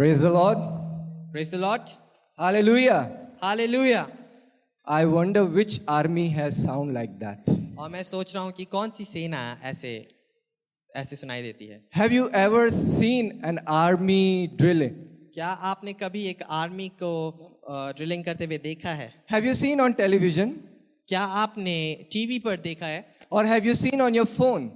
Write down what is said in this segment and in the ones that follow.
Praise the Lord. Praise the Lord. Hallelujah. Hallelujah. I wonder which army has sound like that. और मैं सोच रहा हूँ कि कौन सी सेना ऐसे ऐसे सुनाई देती है. Have you ever seen an army drilling? क्या आपने कभी एक आर्मी को ड्रिलिंग करते हुए देखा है? Have you seen on television? क्या आपने टीवी पर देखा है? Or have you seen on your phone?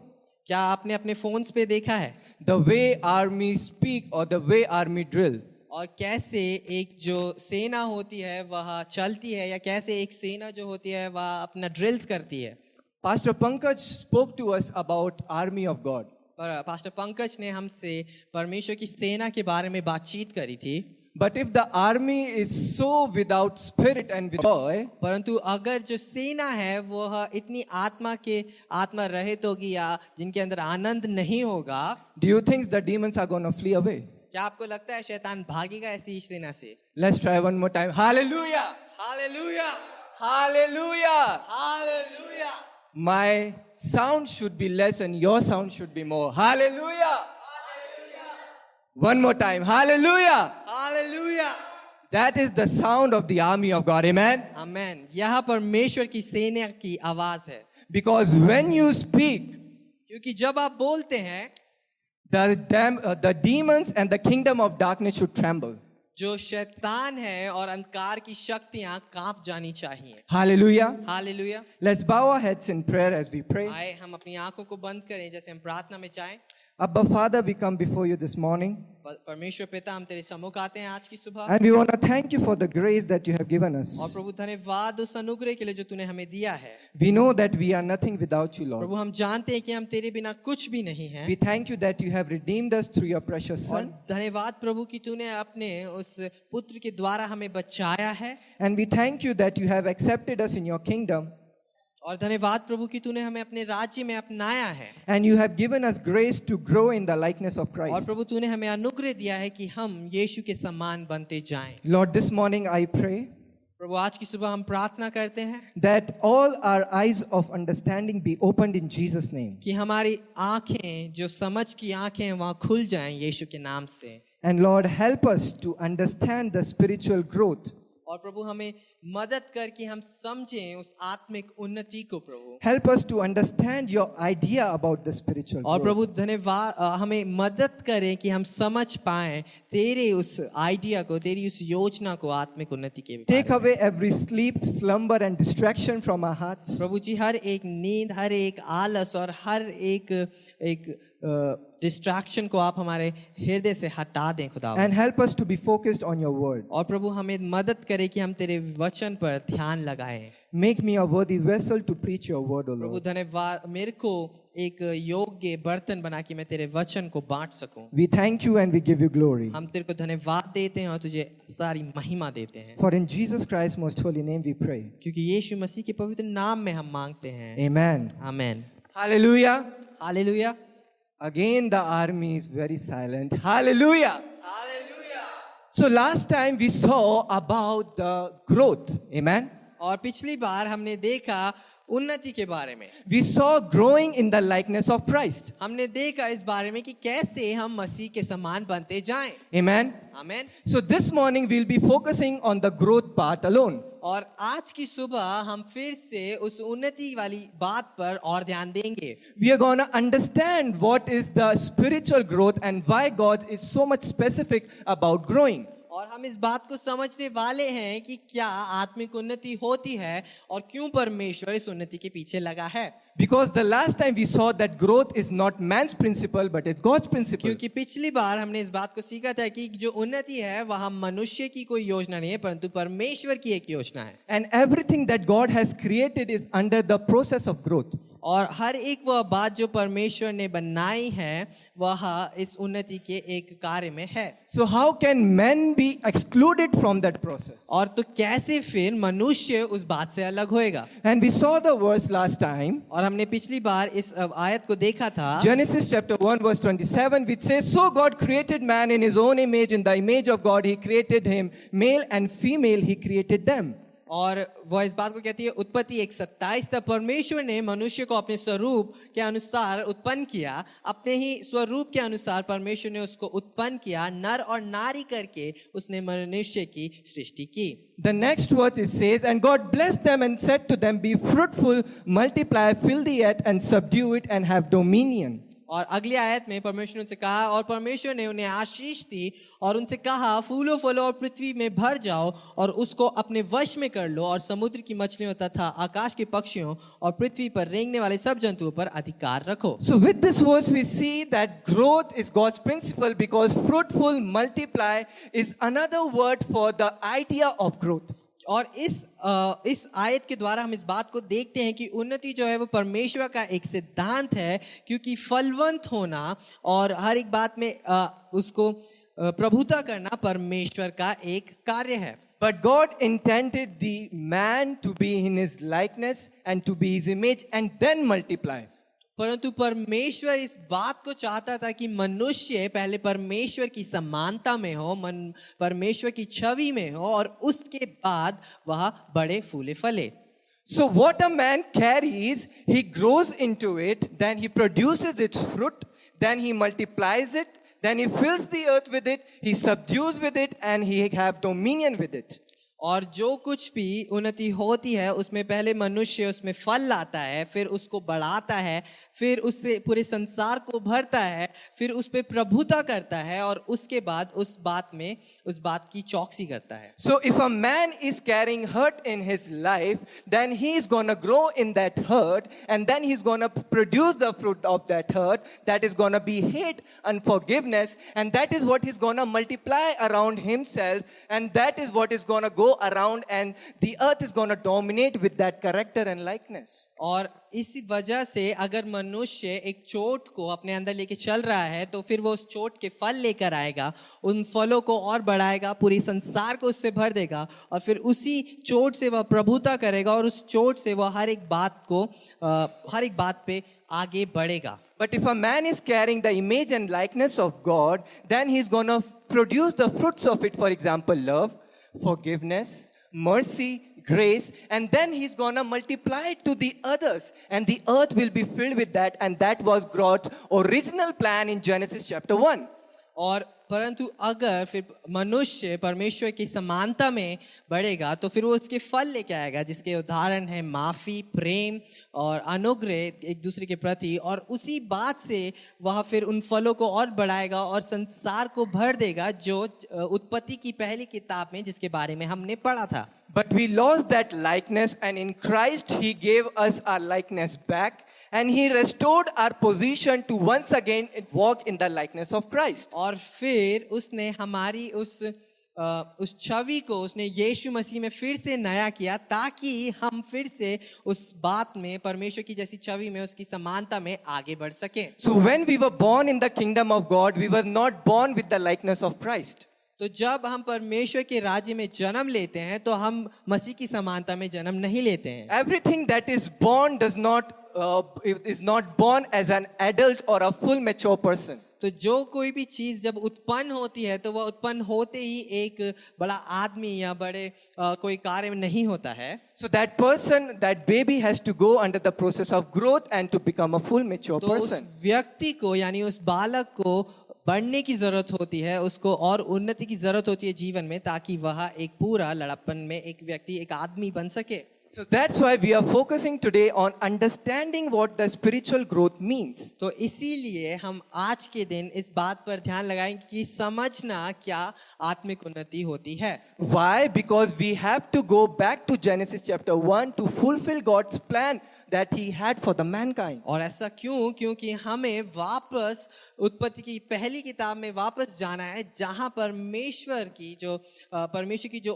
क्या आपने अपने फोन्स पे देखा है? The way army speak or the way army drill. और कैसे एक जो सेना होती है वह चलती है, या कैसे एक सेना जो होती है वह अपना ड्रिल्स करती है. Pastor Pankaj spoke to us about army of God. पर पास्टर पंकज ने हमसे परमेश्वर की सेना के बारे में बातचीत करी थी. But if the army is so without spirit and with joy, परंतु अगर जो सेना है वह इतनी आत्मा रहित होगी या जिनके अंदर आनंद नहीं होगा, do you think the demons are going to flee away? क्या आपको लगता है शैतान भागेगा ऐसी सेना से? Let's try one more time. Hallelujah! Hallelujah, Hallelujah! Hallelujah. My sound should be less and your sound should be more. Hallelujah! One more time. Hallelujah! Hallelujah. That is the sound of the army of God. Amen? आमेन. यह परमेश्वर की सेना की आवाज है. Because when you speak, क्योंकि जब आप बोलते हैं the demons and the kingdom of darkness should tremble. जो शैतान है और अंधकार की शक्तियां कांप जानी चाहिए. Hallelujah! Hallelujah. Let's bow our heads in prayer as we pray. आए हम अपनी आंखों को बंद करें जैसे हम प्रार्थना में जाएं. Abba Father, we come before you this morning. परमेश्वर पिता, हम तेरे सम्मुख आते हैं आज की सुबह. And we want to thank you for the grace that you have given us. और प्रभु धन्यवाद उस अनुग्रह के लिए जो तूने हमें दिया है. We know that we are nothing without you, Lord. प्रभु हम जानते हैं कि हम तेरे बिना कुछ भी नहीं हैं. We thank you that you have redeemed us through your precious और Son. धन्यवाद प्रभु कि तूने अपने उस पुत्र के द्वारा हमें बचाया है. And we thank you that you have accepted us in your kingdom. और धन्यवाद प्रभु कि तूने हमें अपने राज्य में अपनाया है. And you have given us grace to grow in the likeness of और Christ. प्रभु तूने हमें अनुग्रह दिया है कि हम यीशु के समान बनते जाएं. Lord, this morning I pray प्रभु आज की सुबह हम प्रार्थना करते हैं that all our eyes of understanding be opened in Jesus' name. कि हमारी आंखें, जो समझ की आंखें हैं, वहाँ खुल जाएं यीशु के नाम से. And Lord, help us to understand the spiritual growth. और प्रभु हमें मदद कर कि हम समझें उस आत्मिक उन्नति को. प्रभु Help us to understand your idea about the spiritual और growth. प्रभु धन्यवाद हमें मदद करें कि हम समझ पाएं तेरे उस आइडिया को, तेरी उस योजना को आत्मिक उन्नति के बारे Take में. away every sleep, slumber and distraction from our hearts. प्रभु जी हर एक नींद, हर एक आलस और हर एक डिस्ट्रैक्शन को आप हमारे हृदय से हटा दें खुदा. And help us to be focused on your word. और प्रभु हमें मदद करें कि हम तेरे वचन पर ध्यान लगाएं. Make me a worthy vessel to preach your word, O Prabhu Lord. धन्यवाद, मेरे को एक योग्य बर्तन बना कि मैं तेरे वचन को बांट सकूं. We thank you and we give you glory. हम तेरे को धन्यवाद देते हैं और तुझे सारी महिमा देते हैं. For in Jesus Christ's most holy name we pray. क्योंकि यीशु मसीह के पवित्र नाम में हम मांगते हैं. Amen. Amen. Hallelujah. Hallelujah. Again the army is very silent. Hallelujah. Hallelujah. So last time we saw about the growth. Amen. और पिछली बार हमने देखा उन्नति के बारे में. We saw growing in the likeness of Christ. हमने देखा इस बारे में कि कैसे हम मसीह के समान बनते जाएं. Amen. Amen. So this morning we'll be focusing on the growth part alone. और आज की सुबह हम फिर से उस उन्नति वाली बात पर और ध्यान देंगे. We are going to understand what is the spiritual growth and why God is so much specific about growing. और हम इस बात को समझने वाले हैं कि क्या आत्मिक उन्नति होती है और क्यों परमेश्वर इस उन्नति के पीछे लगा है. Because the last time we saw that growth is not man's principle but it's God's principle. क्योंकि पिछली बार हमने इस बात को सीखा था कि जो उन्नति है वह मनुष्य की कोई योजना नहीं है परंतु परमेश्वर की एक योजना है. And everything that God has created is under the process of growth. और हर एक वह बात जो परमेश्वर ने बनाई है वह इस उन्नति के एक कार्य में है. So how can men be excluded from that process? और तो कैसे फिर मनुष्य उस बात से अलग होएगा. And we saw the verse last time. और हमने पिछली बार इस आयत को देखा था. Genesis chapter 1 verse 27 which says, So God created man in his own image, in the image of God he created him, male and female he created them. और वह इस बात को कहती है उत्पत्ति 1:27 तक परमेश्वर ने मनुष्य को अपने स्वरूप के अनुसार उत्पन्न किया, अपने ही स्वरूप के अनुसार परमेश्वर ने उसको उत्पन्न किया, नर और नारी करके उसने मनुष्य की सृष्टि की। The next verse it says, and God blessed them and said to them, be fruitful, multiply, fill the earth and subdue it and have dominion. और अगली आयत में परमेश्वर ने उनसे कहा, और परमेश्वर ने उन्हें आशीष दी और उनसे कहा, फूलो फलो और पृथ्वी में भर जाओ और उसको अपने वश में कर लो और समुद्र की मछलियों तथा आकाश के पक्षियों और पृथ्वी पर रेंगने वाले सब जंतुओं पर अधिकार रखो। So with this verse we see that growth is God's principle, because fruitful, multiply is another word for the idea of growth. और इस आयत के द्वारा हम इस बात को देखते हैं कि उन्नति जो है वो परमेश्वर का एक सिद्धांत है, क्योंकि फलवंत होना और हर एक बात में उसको प्रभुता करना परमेश्वर का एक कार्य है। But God intended the man to be in his likeness and to be his image and then multiply. परंतु परमेश्वर इस बात को चाहता था कि मनुष्य पहले परमेश्वर की समानता में हो, परमेश्वर की छवि में हो और उसके बाद वह बड़े फूले फले। So what a man carries, he grows into it, then he produces its fruit, then he multiplies it, then he fills the earth with it, he subdues with it, and he have dominion with it. और जो कुछ भी उन्नति होती है उसमें पहले मनुष्य उसमें फल लाता है, फिर उसको बढ़ाता है, फिर उससे पूरे संसार को भरता है, फिर उस पे प्रभुता करता है और उसके बाद उस बात की चौकसी करता है। So if a man is carrying hurt in his life, then he is going to grow in that hurt, and then he's going to produce the fruit of that hurt, that is going to be hate, unforgiveness, and that is what he's going to multiply around himself, and that is what is going to go around, and the earth is going to dominate with that character and likeness. और इसी वजह से अगर मनुष्य एक चोट को अपने अंदर लेके चल रहा है तो फिर वो उस चोट के फल लेकर आएगा, उन फलों को और बढ़ाएगा, पूरी संसार को उससे भर देगा और फिर उसी चोट से वह प्रभुता करेगा और उस चोट से वह हर एक बात पे आगे बढ़ेगा। But if a man is carrying the image and likeness of God, then he's going to produce the fruits of it, for example, love, forgiveness, mercy, grace, and then he's gonna multiply it to the others, and the earth will be filled with that, and that was God's original plan in Genesis chapter 1. और परंतु अगर फिर मनुष्य परमेश्वर की समानता में बढ़ेगा तो फिर वो उसके फल लेके आएगा, जिसके उदाहरण है माफी, प्रेम और अनुग्रह एक दूसरे के प्रति, और उसी बात से वह फिर उन फलों को और बढ़ाएगा और संसार को भर देगा, जो उत्पत्ति की पहली किताब में जिसके बारे में हमने पढ़ा था। But we lost that likeness, and in Christ he gave us our likeness back, and he restored our position to once again walk in the likeness of Christ. और फिर उसने हमारी उस छवि को उसने यीशु मसीह में फिर से नया किया, ताकि हम फिर से उस बात में परमेश्वर की जैसी छवि में उसकी समानता में आगे बढ़ सके। So when we were born in the kingdom of God, we were not born with the likeness of Christ. तो जब हम परमेश्वर के राज्य में जन्म लेते हैं तो हम मसीह की समानता में जन्म नहीं लेते हैं। Everything that is born is not born as an adult or a full mature person. तो जो कोई भी चीज जब उत्पन्न होती है तो वह उत्पन्न होते ही एक बड़ा आदमी या बड़े कोई कार्य में नहीं होता है। So that person, that baby has to go under the process of growth and to become a full mature तो person. उस व्यक्ति को यानी उस बालक को बढ़ने की जरूरत होती है, उसको और उन्नति की जरूरत होती है जीवन में, ताकि वह एक पूरा लड़प्पन में एक व्यक्ति, एक आदमी बन सके। So that's why we are focusing today on understanding what the spiritual growth means. तो इसीलिए हम आज के दिन इस बात पर ध्यान लगाएंगे कि समझना क्या आत्मिक उन्नति होती है। Why? Because we have to go back to Genesis chapter 1 to fulfill God's plan that he had for the mankind. और ऐसा क्यों? क्योंकि हमें वापस उत्पत्ति की पहली किताब में वापस जाना है, जहां परमेश्वर की जो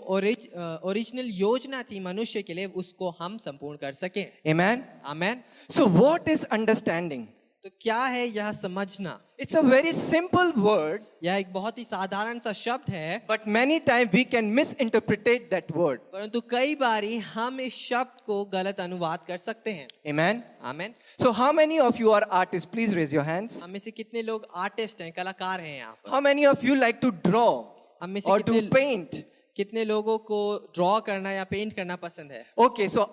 ओरिजिनल योजना थी मनुष्य के लिए, उसको हम संपूर्ण कर सकें। Amen. Amen. So what is understanding? तो क्या है यह समझना? It's a very simple word, यह एक बहुत ही साधारण सा शब्द है, but many times we can misinterpret that word. परंतु कई बारी हम इस शब्द को गलत अनुवाद कर सकते हैं। Amen. Amen. So how many of you are artists? Please raise your hands. हम में से कितने लोग आर्टिस्ट हैं, कलाकार हैं यहाँ पर? How many of you like to draw हम में से or to paint? कितने लोगों को ड्रॉ करना या पेंट करना पसंद है? Okay, so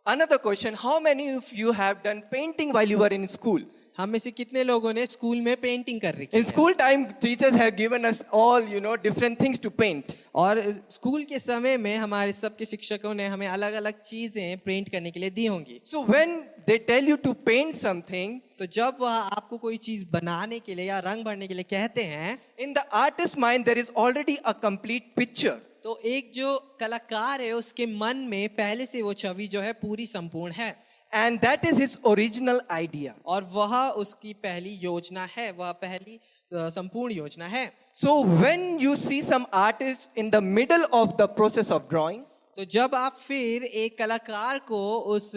another question, how many of you have done painting while you were in school? हम में से कितने लोगों ने स्कूल में पेंटिंग कर रखी In है? school time, teachers have given us all, different things to paint. और स्कूल के समय में हमारे सबके शिक्षकों ने हमें अलग अलग चीजें पेंट करने के लिए दी होंगी। So when they tell you to paint something, तो जब वह आपको कोई चीज बनाने के लिए या रंग भरने के लिए कहते हैं, in the artist's mind, there is already a complete picture. तो एक जो कलाकार है उसके मन में पहले से वो छवि जो है पूरी संपूर्ण है, And that is his original idea. और वह उसकी पहली योजना है, वह पहली संपूर्ण योजना है। So when you see some artist in the middle of the process of drawing, तो जब आप फिर एक कलाकार को उस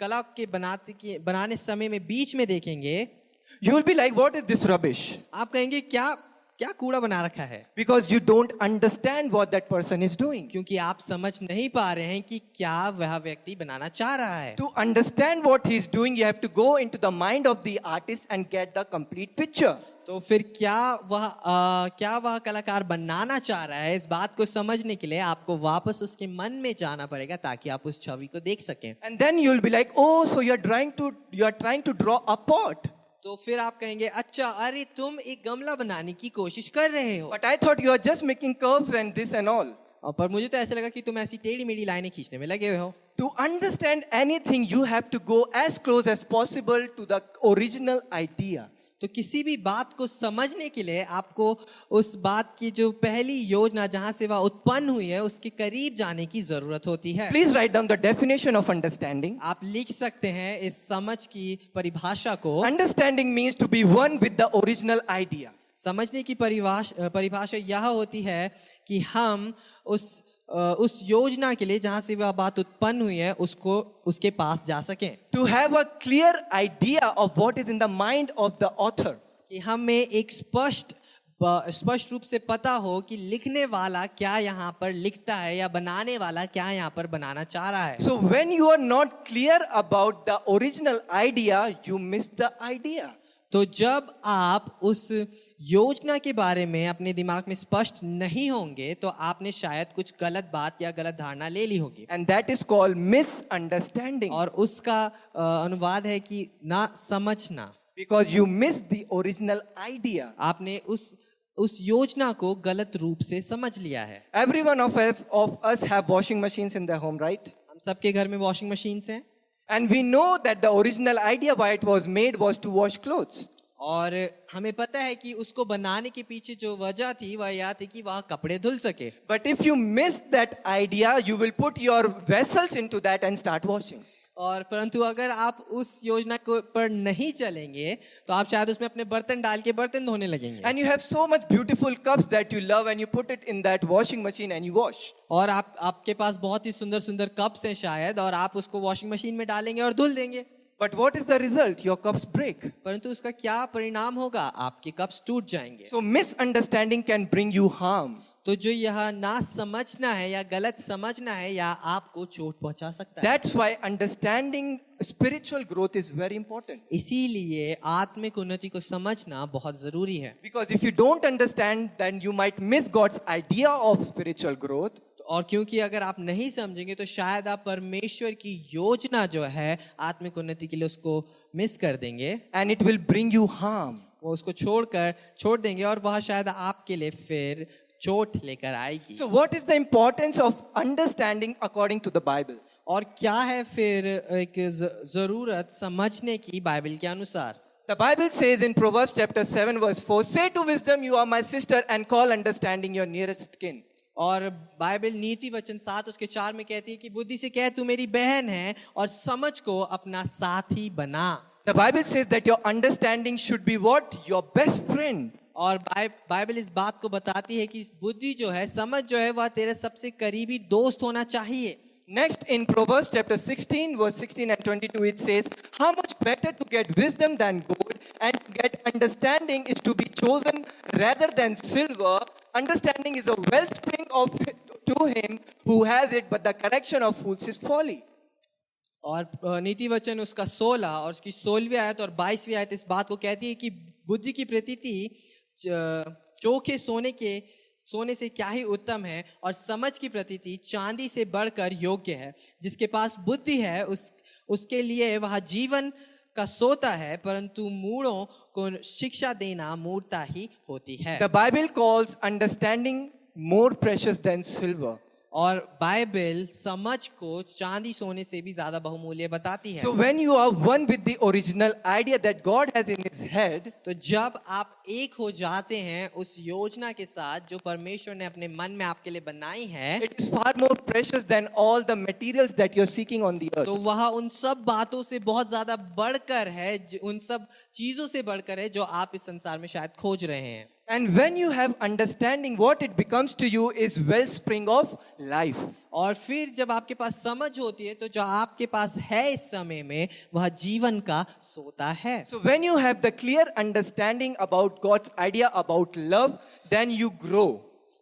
कला के बनाने समय में बीच में देखेंगे, you will be like, what is this rubbish? आप कहेंगे क्या क्या कूड़ा बना रखा है, Because you don't understand what that person is doing. क्योंकि आप समझ नहीं पा रहे हैं कि क्या वह व्यक्ति बनाना चाह रहा है। To understand what he is doing, you have to go into the mind of the artist and get the complete picture. तो फिर क्या वह कलाकार बनाना चाह रहा है, इस बात को समझने के लिए आपको वापस उसके मन में जाना पड़ेगा ताकि आप उस छवि को देख सकें। And then you will be like, oh, so you are trying to draw a pot. तो फिर आप कहेंगे, अच्छा, अरे तुम एक गमला बनाने की कोशिश कर रहे हो। But I thought you are just making curves and this and all. पर मुझे तो ऐसा लगा कि तुम ऐसी टेढ़ी मेढ़ी लाइनें खींचने में लगे हुए हो। To understand anything, you have to go as close as possible to the original idea. तो किसी भी बात को समझने के लिए आपको उस बात की जो पहली योजना जहां से वह उत्पन्न हुई है उसके करीब जाने की जरूरत होती है। Please write down the definition of understanding. आप लिख सकते हैं इस समझ की परिभाषा को। Understanding means to be one with the original idea. समझने की परिभाषा यह होती है कि हम उस योजना के लिए जहां से वह बात उत्पन्न हुई है उसके पास जा सकें। To have a clear idea of what is in the mind of the author. कि हमें एक स्पष्ट रूप से पता हो कि लिखने वाला क्या यहाँ पर लिखता है या बनाने वाला क्या यहाँ पर बनाना चाह रहा है। So when you are not clear about the original idea, you miss the idea. तो जब आप उस योजना के बारे में अपने दिमाग में स्पष्ट नहीं होंगे तो आपने शायद कुछ गलत बात या गलत धारणा ले ली होगी। And that is called misunderstanding. और उसका अनुवाद है कि ना समझना। Because you miss the original idea. आपने उस योजना को गलत रूप से समझ लिया है। Every one of us have washing machines in their home, right? हम सबके घर में वॉशिंग मशीन्स हैं। And we know that the original idea why it was made was to wash clothes. और हमें पता है कि उसको बनाने के पीछे जो वजह थी वह यह थी कि वह कपड़े धुल सके। But if you miss that idea, you will put your vessels into that and start washing. और परंतु अगर आप उस योजना को पर नहीं चलेंगे तो आप शायद उसमें अपने बर्तन डाल के बर्तन धोने लगेंगे। And you have so much beautiful cups that you love and you put it in that washing machine and you wash. और आपके पास बहुत ही सुंदर सुंदर कप्स हैं शायद, और आप उसको वॉशिंग मशीन में डालेंगे और धुल देंगे। But what is the result? Your cups break. परंतु उसका क्या परिणाम होगा? आपके कप्स टूट जाएंगे। So misunderstanding can bring you harm. तो जो यह ना समझना है या गलत समझना है या आपको चोट पहुंचा सकता है। That's why understanding spiritual growth is very important. इसीलिए आत्मिक उन्नति को समझना बहुत जरूरी है। Because if you don't understand, then you might miss God's idea of spiritual growth. और क्योंकि अगर आप नहीं समझेंगे तो शायद आप परमेश्वर की योजना जो है आत्मिक उन्नति के लिए उसको मिस कर देंगे। And it will bring you harm. वो उसको छोड़ देंगे और वह शायद आपके लिए फिर चोट लेकर आएगी। So what is the importance of understanding according to the Bible? और क्या है फिर एक जरूरत समझने की बाइबल के अनुसार? The Bible says in Proverbs chapter 7 verse 4, say to wisdom, you are my sister, and call understanding your nearest kin. और बाइबल नीति वचन 7 उसके 4 में कहती है कि बुद्धि से कह तू मेरी बहन है और समझ को अपना साथी बना। The Bible says that your understanding should be what? Your best friend. और बाइबल इस बात को बताती है कि बुद्धि जो है, समझ जो है, वह तेरे सबसे करीबी दोस्त होना चाहिए। Next in Proverbs chapter 16 verse 16 and 22 it says, how much better to get wisdom than gold, and to get understanding is to be chosen rather than silver. Understanding is a wellspring to him who has it, but the correction of fools is folly. और नीति वचन उसका 16 और उसकी 16वीं आयत और 22वीं आयत इस बात को कहती है कि बुद्धि की प्रतीति चोखे सोने के सोने से क्या ही उत्तम है और समझ की प्रतीति चांदी से बढ़कर योग्य है। जिसके पास बुद्धि है उसके लिए वह जीवन का सोता है, परंतु मूढ़ों को शिक्षा देना मूर्खता ही होती है। The Bible calls understanding more precious than silver. और बाइबल समझ को चांदी सोने से भी ज्यादा बहुमूल्य बताती है। So when you are one with the original idea that God has in his head, तो जब आप एक हो जाते हैं उस योजना के साथ जो परमेश्वर ने अपने मन में आपके लिए बनाई है, it is far more precious than all the materials that you're seeking on the earth. तो वह उन सब बातों से बहुत ज्यादा बढ़कर है, उन सब चीजों से बढ़कर है जो आप इस संसार में शायद खोज रहे हैं। And when you have understanding, what it becomes to you is wellspring of life. और फिर जब आपके पास समझ होती है तो जो आपके पास है इस समय में वह जीवन का सोता है। So when you have the clear understanding about God's idea about love, then you grow.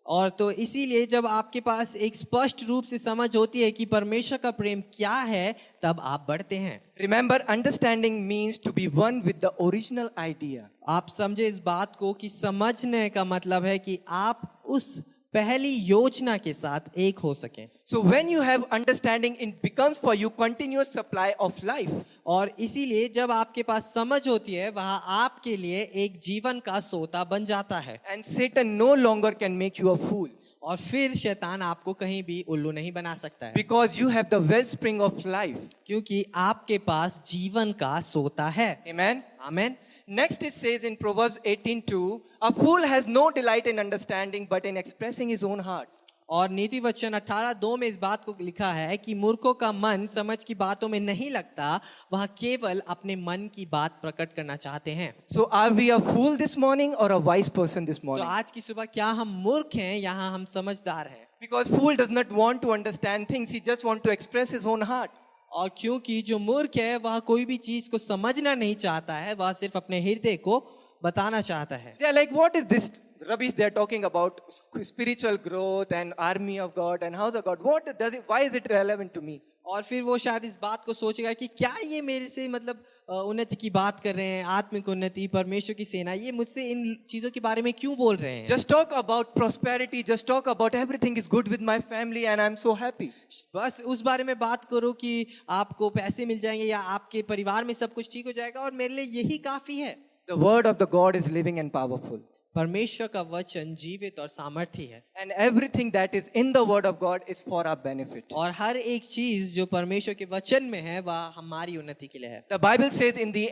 और तो इसीलिए जब आपके पास एक स्पष्ट रूप से समझ होती है कि परमेश्वर का प्रेम क्या है, तब आप बढ़ते हैं। Remember, understanding means to be one with the original idea. आप समझे इस बात को कि समझने का मतलब है कि आप उस पहली योजना के साथ एक हो सकें। So when you have understanding, it becomes for you continuous supply of life. और इसीलिए जब आपके पास समझ होती है वह आपके लिए एक जीवन का सोता बन जाता है। And Satan no longer can make you a fool. और फिर शैतान आपको कहीं भी उल्लू नहीं बना सकता है, Because you have the wellspring of life. क्योंकि आपके पास जीवन का सोता है। Amen. आमीन। Next it says in Proverbs 18:2, a fool has no delight in understanding but in expressing his own heart. और नीति वचन 18:2 में इस बात को लिखा है कि मूर्खों का मन समझ की बातों में नहीं लगता, वह केवल अपने मन की बात प्रकट करना चाहते हैं। So are we a fool this morning or a wise person this तो morning? आज की सुबह क्या हम मूर्ख हैं या हम समझदार हैं? Because fool does not want to understand things, he just want to express his own heart. और क्योंकि जो मूर्ख है वह कोई भी चीज को समझना नहीं चाहता है, वह सिर्फ अपने हृदय को बताना चाहता है। They are like, what is this rubbish they are talking about? Spiritual growth and army of God and house of God. What does it? Why is it relevant to me? और फिर वो शायद इस बात को सोचेगा कि क्या ये मेरे से मतलब उन्नति की बात कर रहे हैं, आत्मिक उन्नति, परमेश्वर की सेना, ये मुझसे इन चीजों के बारे में क्यों बोल रहे हैं? Just talk about prosperity, just talk about everything is good with my family and I'm so happy. बस उस बारे में बात करो कि आपको पैसे मिल जाएंगे या आपके परिवार में सब कुछ ठीक हो जाएगा और मेरे लिए यही काफी है। The word of the God is living and powerful. परमेश्वर का वचन जीवित और सामर्थी है। And everything that is in the word of God is for our benefit. और हर एक चीज जो परमेश्वर के वचन में है वह हमारी उन्नति के लिए है। The Bible says in the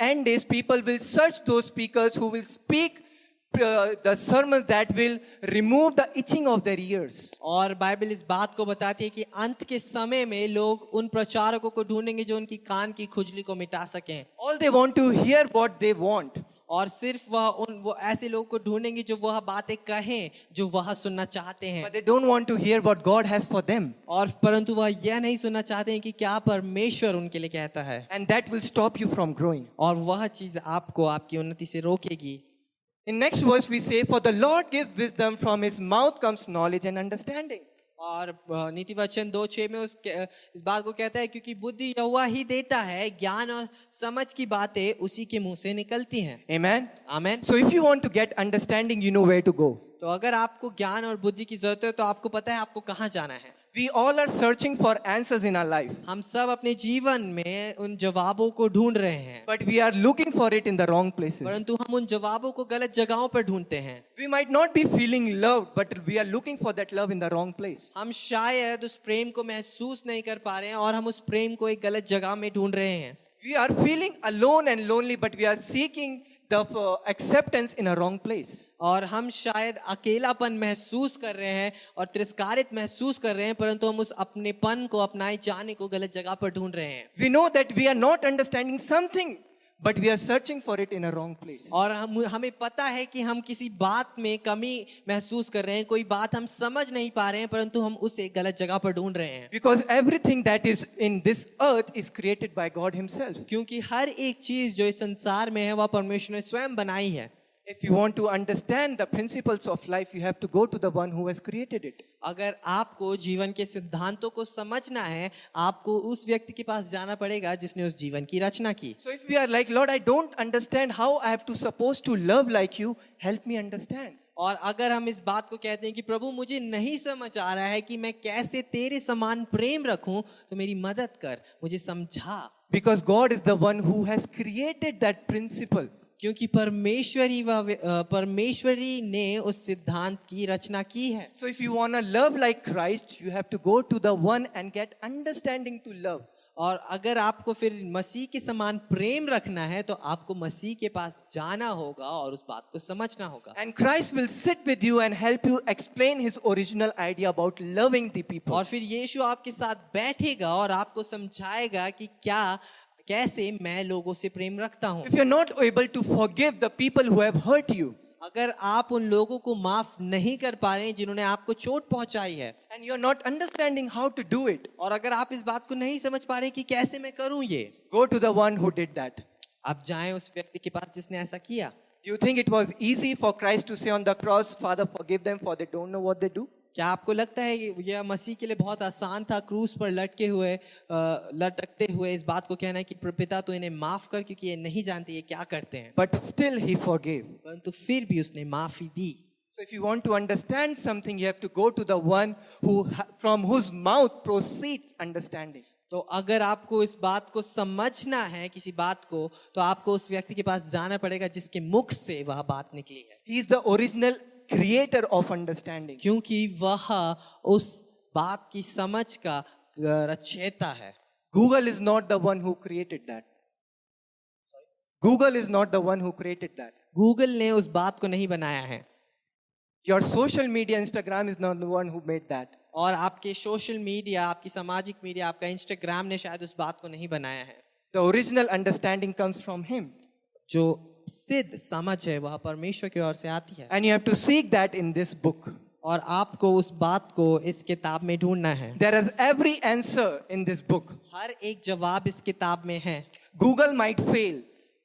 end days, people will search those speakers who will speak the sermons that will remove the itching of their ears. और बाइबल इस बात को बताती है कि अंत के समय में लोग उन प्रचारकों को ढूंढेंगे जो उनकी कान की खुजली को मिटा सकें। All they want to hear what they want. और सिर्फ वो ऐसे लोगों को ढूंढेंगे जो वह बातें कहें जो वह सुनना चाहते हैं। But they don't want to hear what God has for them. और परंतु वह यह नहीं सुनना चाहते हैं कि क्या परमेश्वर उनके लिए कहता है। And that will stop you from growing. और वह चीज आपको आपकी उन्नति से रोकेगी। In next verse we say, for the Lord gives wisdom, from his mouth comes knowledge and understanding. और नीति वचन 2:6 में इस बात को कहता है क्योंकि बुद्धि यहोवा ही देता है, ज्ञान और समझ की बातें उसी के मुंह से निकलती हैं। Amen. आमीन। So if you want to get understanding, you know where to go. तो अगर आपको ज्ञान और बुद्धि की जरूरत है तो आपको पता है आपको कहाँ जाना है। We all are searching for answers in our life. हम सब अपने जीवन में उन जवाबों को ढूंढ रहे हैं, But we are looking for it in the wrong places. परंतु हम उन जवाबों को गलत जगहों पर ढूंढते हैं। We might not be feeling loved, but we are looking for that love in the wrong place. हम शायद उस प्रेम को महसूस नहीं कर पा रहे हैं और हम उस प्रेम को एक गलत जगह में ढूंढ रहे हैं। We are feeling alone and lonely, but we are seeking the acceptance in a wrong place. और हम शायद अकेलापन महसूस कर रहे हैं और तिरस्कारित महसूस कर रहे हैं, परंतु हम उस अपनेपन को, अपनाए जाने को गलत जगह पर ढूंढ रहे हैं। We know that we are not understanding something, but we are searching for it in a wrong place. और हमें पता है कि हम किसी बात में कमी महसूस कर रहे हैं, कोई बात हम समझ नहीं पा रहे हैं, परंतु हम उसे गलत जगह पर ढूंढ रहे हैं। Because everything that is in this earth is created by God himself. क्योंकि हर एक चीज जो इस संसार में है वह परमेश्वर ने स्वयं बनाई है। If you want to understand the principles of life, you have to go to the one who has created it. अगर आपको जीवन के सिद्धांतों को समझना है, आपको उस व्यक्ति के पास जाना पड़ेगा जिसने उस जीवन की रचना की। So if we are like, Lord, I don't understand how I have to supposed to love like you, help me understand. और अगर हम इस बात को कहते हैं कि प्रभु मुझे नहीं समझ आ रहा है कि मैं कैसे तेरे समान प्रेम रखूं, तो मेरी मदद कर, मुझे समझा। Because God is the one who has created that principle. क्योंकि परमेश्वरी ने उस सिद्धांत की रचना की है। So if you want to love like Christ, you have to go to the one and get understanding to love. और अगर आपको फिर मसीह के समान प्रेम रखना है तो आपको मसीह के पास जाना होगा और उस बात को समझना होगा। And Christ will sit with you and help you explain his original idea about loving the people. और फिर यीशु आपके साथ बैठेगा और आपको समझाएगा कि कैसे मैं लोगों से प्रेम रखता हूँ। If you're not able to forgive the people who have hurt you, अगर आप उन लोगों को माफ नहीं कर पा रहे हैं जिन्होंने आपको चोट पहुंचाई है, and you're not understanding how to do it, और अगर आप इस बात को नहीं समझ पा रहे कि कैसे मैं करूं ये, go to the one who did that. आप जाएं उस व्यक्ति के पास जिसने ऐसा किया। Do you think it was easy for Christ to say on the cross, Father, forgive them for they don't know what they do? क्या आपको लगता है कि यह मसीह के लिए बहुत आसान था क्रूस पर लटकते हुए इस बात को कहना कि पिता तो इन्हें माफ कर, क्योंकि ये नहीं जानते ये क्या करते हैं। But still he forgave. परंतु फिर भी उसने माफी दी। So if you want to understand something, you have to go to the one from whose mouth proceeds understanding. तो अगर आपको इस बात को समझना है किसी बात को, तो आपको उस व्यक्ति के पास जाना पड़ेगा जिसके मुख से वह बात निकली है। He is the original creator of understanding. क्योंकि वह उस बात की समझ का रचयिता है। Google is not the one who created that. Google is not the one who created that. Google ने उस बात को नहीं बनाया है। Your social media, Instagram is not the one who made that. और आपके सोशल मीडिया, आपकी सामाजिक मीडिया, आपका इंस्टाग्राम ने शायद उस बात को नहीं बनाया है। The original understanding comes from him. जो सिद्ध समझ है वह परमेश्वर की ओर से आती है। And you have to seek that in this book. और आपको उस बात को इस किताब में ढूंढना है। There is every answer in this book. हर एक जवाब इस किताब में है। Google might fail.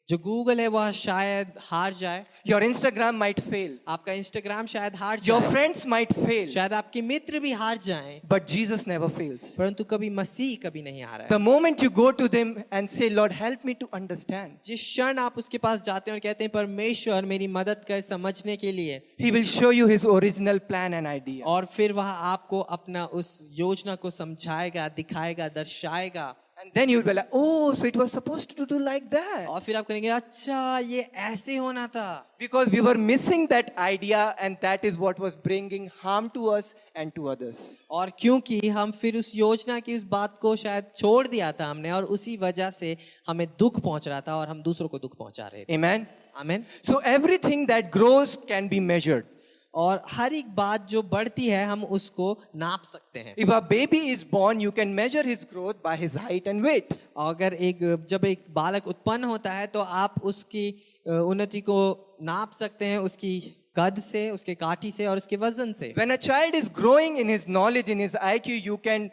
जो गूगल है वह शायद हार जाए। Your Instagram might fail. आपका इंस्टाग्राम शायद हार Your जाए। friends might fail. शायद आपके मित्र भी हार जाएं। But Jesus never fails. परंतु कभी मसीह कभी नहीं हारा है। The moment you go to them and say, Lord, help me to understand, जिस क्षण आप उसके पास जाते हैं और कहते हैं परमेश्वर मेरी मदद कर समझने के लिए, He will show you His original plan and idea. और फिर वह आपको अपना उस योजना को समझाएगा, दिखाएगा, दर्शाएगा। And then you will be like, oh, so it was supposed to do like that. और फिर आप कहेंगे अच्छा ये ऐसे होना था। Because we were missing that idea and that is what was bringing harm to us and to others. और क्योंकि हम फिर उस योजना की उस बात को शायद छोड़ दिया था हमने, और उसी वजह से हमें दुख पहुंच रहा था और हम दूसरों को दुख पहुंचा रहे थे। Amen. आमीन। So everything that grows can be measured. और हर एक बात जो बढ़ती है हम उसको नाप सकते हैं। If a baby is born, you can measure his growth by his height and weight. अगर जब एक बालक उत्पन्न होता है तो आप उसकी उन्नति को नाप सकते हैं उसकी कद से, उसके काठी से और उसके वजन से। When a child is growing in his knowledge, in his IQ, you can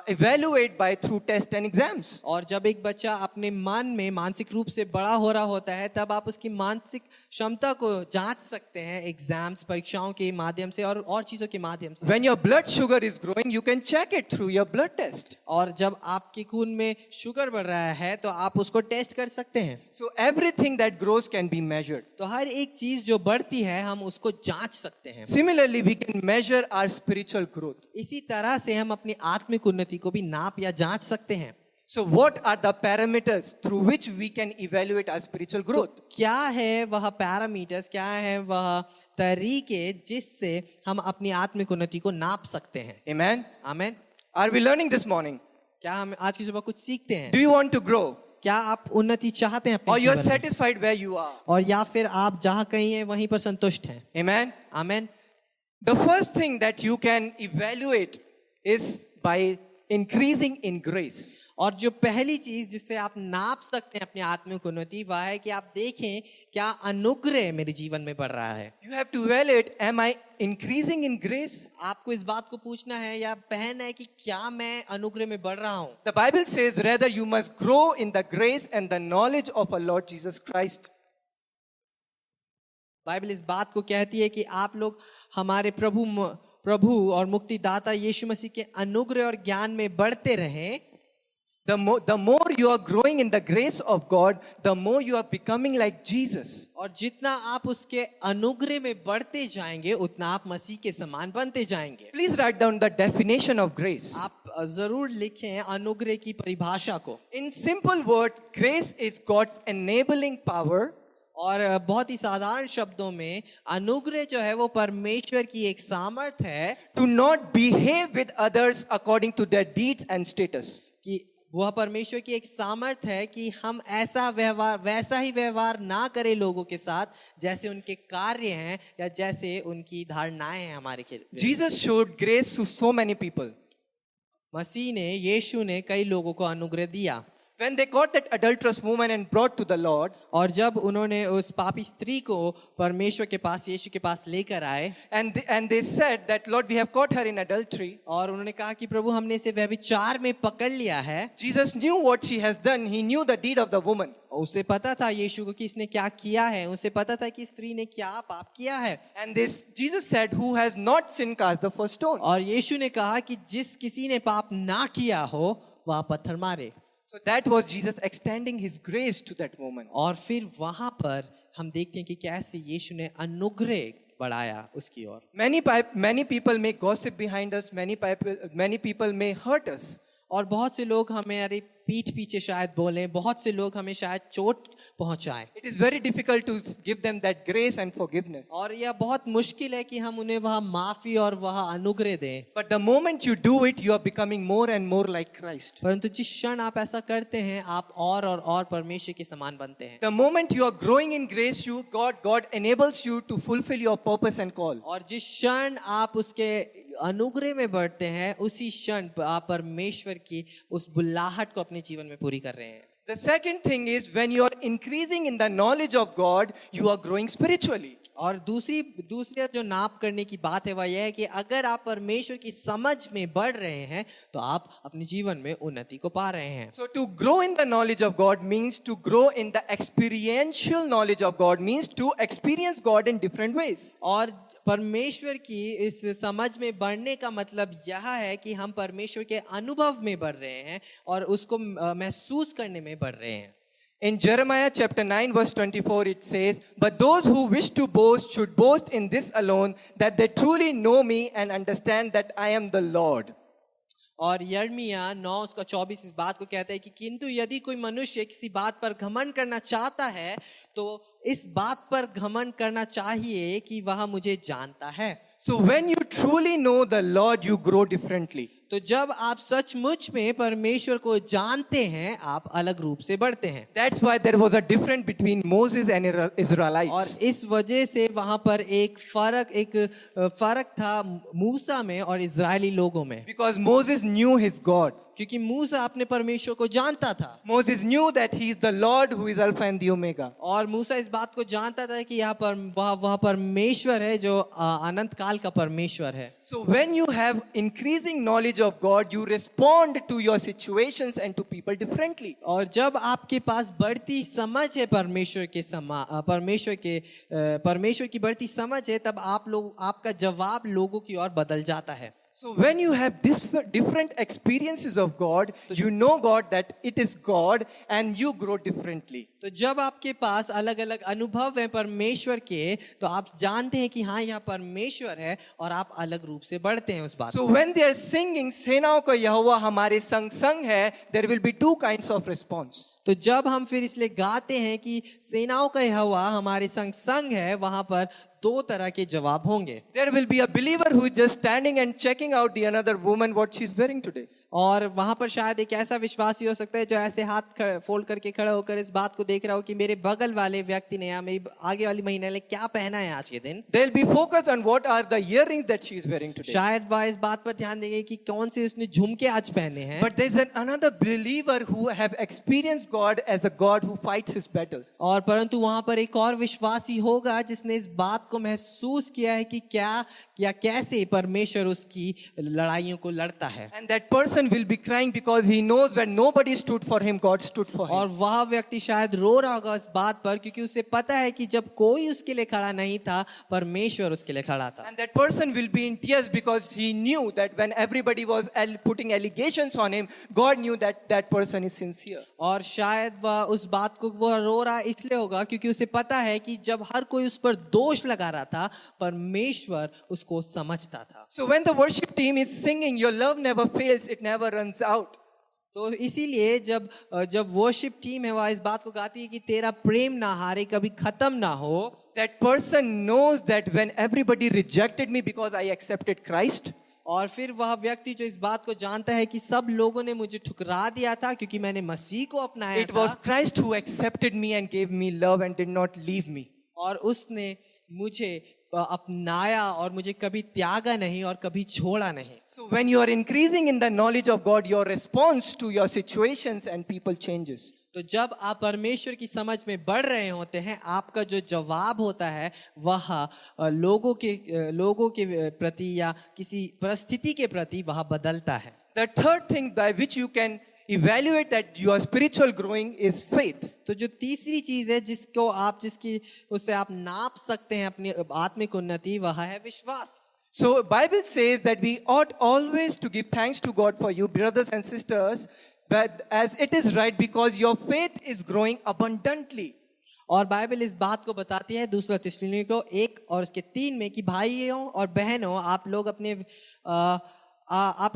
evaluate by through tests and exams. और जब एक बच्चा अपने मन में मानसिक रूप से बड़ा हो रहा होता है तब आप उसकी मानसिक क्षमता को जांच सकते हैं एग्जाम्स, परीक्षाओं के माध्यम से और चीजों के माध्यम से। When your blood sugar is growing, you can check it through your blood test. और जब आपके खून में शुगर बढ़ रहा है तो आप उसको टेस्ट कर सकते हैं। So everything that grows can be measured. तो हर एक चीज जो बढ़ती है हम उसको जांच सकते हैं। Similarly, we can measure our spiritual growth. इसी तरह से हम अपनी आत्मिक उन्नति को भी नाप या जांच सकते हैं। So what are the parameters through which we can evaluate our spiritual growth? तो क्या है वह पैरामीटर्स, क्या है वह तरीके जिससे हम अपनी आत्मिक उन्नति को नाप सकते हैं? Amen. आमीन। Are we learning this morning? क्या हम आज की सुबह कुछ सीखते हैं? Do you want to grow? क्या आप उन्नति चाहते हैं Or अपने you are जीवन में? satisfied where you are? और या फिर आप जहाँ कहीं हैं वहीं पर संतुष्ट हैं? Amen. आमीन। The first thing that you can evaluate is by increasing in grace. और जो पहली चीज जिससे आप नाप सकते हैं अपनी आत्मिक उन्नति वह है कि आप देखें क्या अनुग्रह मेरे जीवन में बढ़ रहा है। You have to evaluate, am I increasing in grace? आपको इस बात को पूछना है या पहनना है कि क्या मैं अनुग्रह में बढ़ रहा हूँ। The Bible says rather you must grow in the grace and the knowledge of our Lord Jesus Christ. Bible इस बात को कहती है कि आप लोग हमारे प्रभु और मुक्तिदाता यीशु मसीह के अनुग्रह और ज्ञान में बढ़ते रहें। The more you are growing in the grace of God, the more you are becoming like Jesus. और जितना आप उसके अनुग्रह में बढ़ते जाएंगे उतना आप मसीह के समान बनते जाएंगे. Please write down the definition of grace. आप जरूर लिखें अनुग्रह की परिभाषा को. In simple words, grace is God's enabling power और बहुत ही साधारण शब्दों में अनुग्रह जो है वो परमेश्वर की एक सामर्थ है to not behave with others according to their deeds and status. कि वह परमेश्वर की एक सामर्थ है कि हम वैसा ही व्यवहार ना करें लोगों के साथ जैसे उनके कार्य हैं या जैसे उनकी धारणाएं हैं हमारे के. Jesus showed grace to so many people. मसीह ने, यीशु ने कई लोगों को अनुग्रह दिया. When they caught that adulterous woman and brought to the Lord, और जब उन्होंने उस पापी स्त्री को परमेश्वर के पास, यीशु के पास लेकर आए, and they said that, Lord, we have caught her in adultery. और उन्होंने कहा कि प्रभु हमने इसे व्यभिचार में पकड़ लिया है. Jesus knew what she has done. He knew the deed of the woman. उसे पता था यीशु को कि इसने क्या किया है. उसे पता था कि स्त्री ने क्या पाप किया है. And Jesus said, who has not sinned cast the first stone. और यीशु ने कहा कि जिस किसी ने पाप ना किया हो वह पत्थर मारे. So that was Jesus extending his grace to that woman. और फिर वहां पर हम देखते हैं कि कैसे यीशु ने अनुग्रह बढ़ाया उसकी ओर. Many people may gossip behind us. Many people may hurt us. और बहुत से लोग हमारे पीठ पीछे शायद बोलें, बहुत से लोग हमें शायद चोट पहुंचाएं. It is very difficult to give them that grace and forgiveness. और यह बहुत मुश्किल है कि हम उन्हें वह माफी और वह अनुग्रह दें. But the moment you do it, you are becoming more and more like Christ. परंतु जिस क्षण आप ऐसा करते हैं आप और परमेश्वर के समान बनते हैं. The moment you are growing in grace, God enables you to fulfill your purpose and call. और जिस क्षण आप उसके अनुग्रह में बढ़ते हैं उसी क्षण आप परमेश्वर की उस बुलाहट को अपने जीवन में पूरी कर रहे हैं. The second thing is, when you are increasing in the knowledge of God, you are growing spiritually. और दूसरी जो नाप करने की बात है वह यह है कि अगर आप परमेश्वर की समझ में बढ़ रहे हैं तो आप अपने जीवन में उन्नति को पा रहे हैं. So to grow in the knowledge of God means to grow in the experiential knowledge of God, means to experience God in different ways. और परमेश्वर की इस समझ में बढ़ने का मतलब यह है कि हम परमेश्वर के अनुभव में बढ़ रहे हैं और उसको महसूस करने में बढ़ रहे हैं. In Jeremiah chapter 9 verse 24 it says, but those who wish to boast should boast in this alone, that they truly know me and understand that I am the Lord. और यर्मिया 9:24 इस बात को कहता है कि किंतु यदि कोई मनुष्य किसी बात पर घमंड करना चाहता है तो इस बात पर घमंड करना चाहिए कि वह मुझे जानता है. So when you truly know the Lord, you grow differently. तो जब आप सचमुच में परमेश्वर को जानते हैं आप अलग रूप से बढ़ते हैं. That's why there was a difference between Moses and Israelites. और इस वजह से वहां पर एक फर्क था मूसा में और इजरायली लोगों में. Because Moses knew his God. क्योंकि मूसा अपने परमेश्वर को जानता था. Moses knew that he is the Lord who is Alpha and the Omega. और मूसा इस बात को जानता था कि यहाँ पर वह परमेश्वर है जो अनंत काल का परमेश्वर है. So when you have increasing knowledge of God, you respond to your situations and to people differently. और जब आपके पास बढ़ती समझ है परमेश्वर की बढ़ती समझ है तब आपका जवाब लोगों की ओर बदल जाता है. So when you have this different experiences of God, you know God that it is God and you grow differently. तो जब आपके पास अलग अलग अनुभव हैं परमेश्वर के तो आप जानते हैं कि हाँ यह परमेश्वर है और आप अलग रूप से बढ़ते हैं उस बात. So when they are singing सेनाओं का यहोवा हमारे संग संग है, there will be two kinds of response. तो जब हम फिर इसलिए गाते हैं कि सेनाओं का यहोवा हमारे संग संग है वहां पर दो तरह के जवाब होंगे. There will be a believer who is just standing and checking out the another woman what she is wearing today. और वहां पर शायद एक ऐसा विश्वासी हो सकता है जो ऐसे हाथ फोल्ड करके खड़ा होकर इस बात को देख रहा हो कि मेरे बगल वाले व्यक्ति ने या मेरी आगे वाली महिला ने क्या पहना है आज के दिन. They'll be focused on what are the earrings that she is wearing today. शायद वह इस बात पर ध्यान देंगे कि कौन से उसने झुमके आज पहने हैं. But there's another believer who have experienced God as a God who fights his battle. और परंतु वहां पर एक और विश्वासी होगा जिसने इस बात को महसूस किया है कि क्या या कैसे परमेश्वर उसकी लड़ाइयों को लड़ता है। And that person will be crying because he knows when nobody stood for him, God stood for him. और वह व्यक्ति शायद रो रहा होगा इस बात पर क्योंकि उसे पता है कि जब कोई उसके लिए खड़ा नहीं था, परमेश्वर उसके लिए खड़ा था। And that person will be in tears because he knew that when everybody was putting allegations on him, God knew that that person is sincere. और शायद वह उस बात को वह रो रहा इसलिए होगा क्योंकि उसे पता है कि जब हर कोई उस पर दोष लगा रहा था, परमेश्वर उसको समझता था। So when the worship team is singing, your love never fails, it never runs out. तो इसीलिए जब वर्शिप टीम है वह इस बात को गाती है कि तेरा प्रेम ना हारे, कभी खत्म ना हो, That person knows that when everybody rejected me because I accepted Christ, और फिर वह व्यक्ति जो इस बात को जानता है कि सब लोगों ने मुझे ठुकरा दिया था क्योंकि मैंने मसीह को अपनाया it था, was Christ who accepted me and gave me love and did not leave me. और उसने मुझे अपनाया और मुझे कभी त्यागा नहीं और कभी छोड़ा नहीं। So when you are increasing in the knowledge of God, your response to your situations and people changes. तो जब आप परमेश्वर की समझ में बढ़ रहे होते हैं, आपका जो जवाब होता है वह लोगों के प्रति या किसी परिस्थिति के प्रति वह बदलता है। The third thing by which you can evaluate that your spiritual growing is faith. तो जो तीसरी चीज है जिसकी उससे आप नाप सकते हैं अपनी आत्मिक उन्नति, वह है विश्वास। So Bible says that we ought always to give thanks to God for you, brothers and sisters, but as it is right because your faith is growing abundantly. और बाइबल इस बात को बताती है दूसरा थिस्सलुनीके 1 और उसके 3 में कि भाइयों और बहनों, आप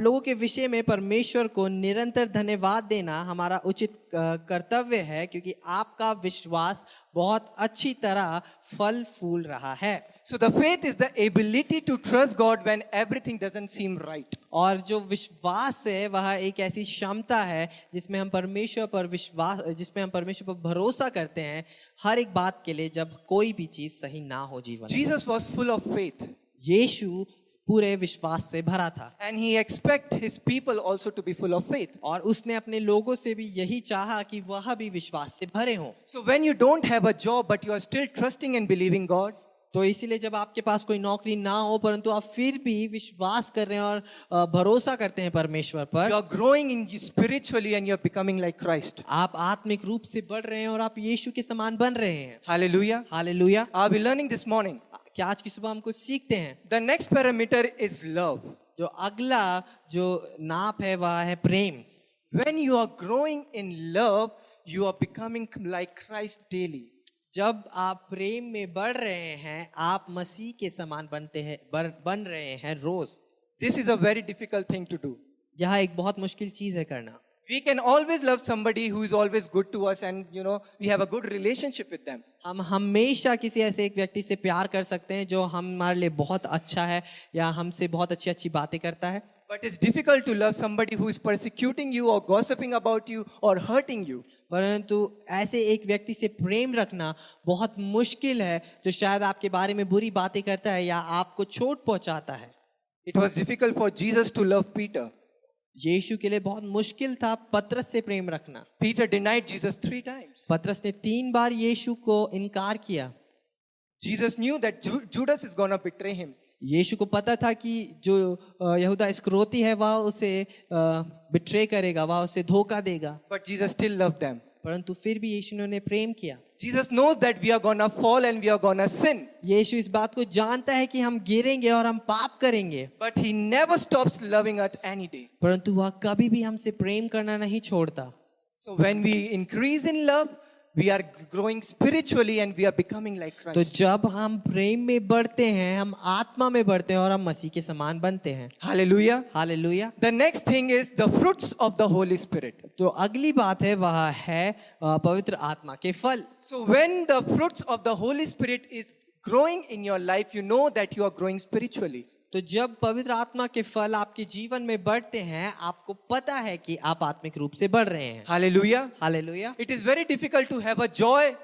लोगों के विषय में परमेश्वर को निरंतर धन्यवाद देना हमारा उचित कर्तव्य है, क्योंकि आपका विश्वास बहुत अच्छी तरह फल फूल रहा है। So the faith is the ability to trust God when everything doesn't seem right. और जो विश्वास है वह एक ऐसी क्षमता है जिसमें हम परमेश्वर पर भरोसा करते हैं हर एक बात के लिए, जब कोई भी चीज सही ना हो जीवन में। Jesus was full of faith. यीशु पूरे विश्वास से भरा था And he expect his people also to be full of faith. और उसने अपने लोगों से भी यही चाहा कि वह भी विश्वास से भरे हों। So when you don't have a job but you are still trusting and believing God, तो इसीलिए जब आपके पास कोई नौकरी ना हो परंतु आप फिर भी विश्वास कर रहे हैं और भरोसा करते हैं परमेश्वर पर, you are growing in spiritually and you are becoming like Christ. आप आत्मिक रूप से बढ़ रहे हैं और आप यीशु के समान बन रहे हैं। Hallelujah. Hallelujah. Are we learning this morning? क्या आज की सुबह हम कुछ सीखते हैं? The next parameter is love. जो अगला जो नाप है वह है प्रेम। When you are growing in love, you are becoming like Christ daily. जब आप प्रेम में बढ़ रहे हैं, आप मसीह के समान बन रहे हैं रोज। This is a very difficult thing to do. यह एक बहुत मुश्किल चीज है करना। We can always love somebody who is always good to us and we have a good relationship with them. हम हमेशा किसी ऐसे एक व्यक्ति से प्यार कर सकते हैं जो हमारे लिए बहुत अच्छा है या हमसे बहुत अच्छी अच्छी बातें करता है। But it's difficult to love somebody who is persecuting you or gossiping about you or hurting you. परंतु ऐसे एक व्यक्ति से प्रेम रखना बहुत मुश्किल है जो शायद आपके बारे में बुरी बातें करता है या आपको चोट पहुंचाता है। It was difficult for Jesus to love Peter. यीशु के लिए बहुत मुश्किल था पतरस से प्रेम रखना। Peter denied Jesus 3 times. पतरस ने 3 बार यीशु को इनकार किया। Jesus knew that Judas is going to betray him. यीशु को पता था कि जो यहूदा इस्करियोती है वह उसे बिट्रे करेगा, वह उसे धोखा देगा। But Jesus still loved them. परंतु फिर भी यीशु ने प्रेम किया। Jesus knows that we are going to fall and we are going to sin. यीशु इस बात को जानता है कि हम गिरेंगे और हम पाप करेंगे। But he never stops loving us any day. परंतु वह कभी भी हमसे प्रेम करना नहीं छोड़ता। So when we increase in love, we are growing spiritually and we are becoming like तो Christ. जब हम प्रेम में बढ़ते हैं, हम आत्मा में बढ़ते हैं और हम मसीह के समान बनते हैं। Hallelujah. Hallelujah. The next thing is the fruits of the Holy Spirit. तो अगली बात है वह है पवित्र आत्मा के फल। So when the fruits of the Holy Spirit is growing in your life, you know that you are growing spiritually. तो जब पवित्र आत्मा के फल आपके जीवन में बढ़ते हैं, आपको पता है कि आप आत्मिक रूप से बढ़ रहे हैं। Hallelujah. Hallelujah. It is very difficult to have a joy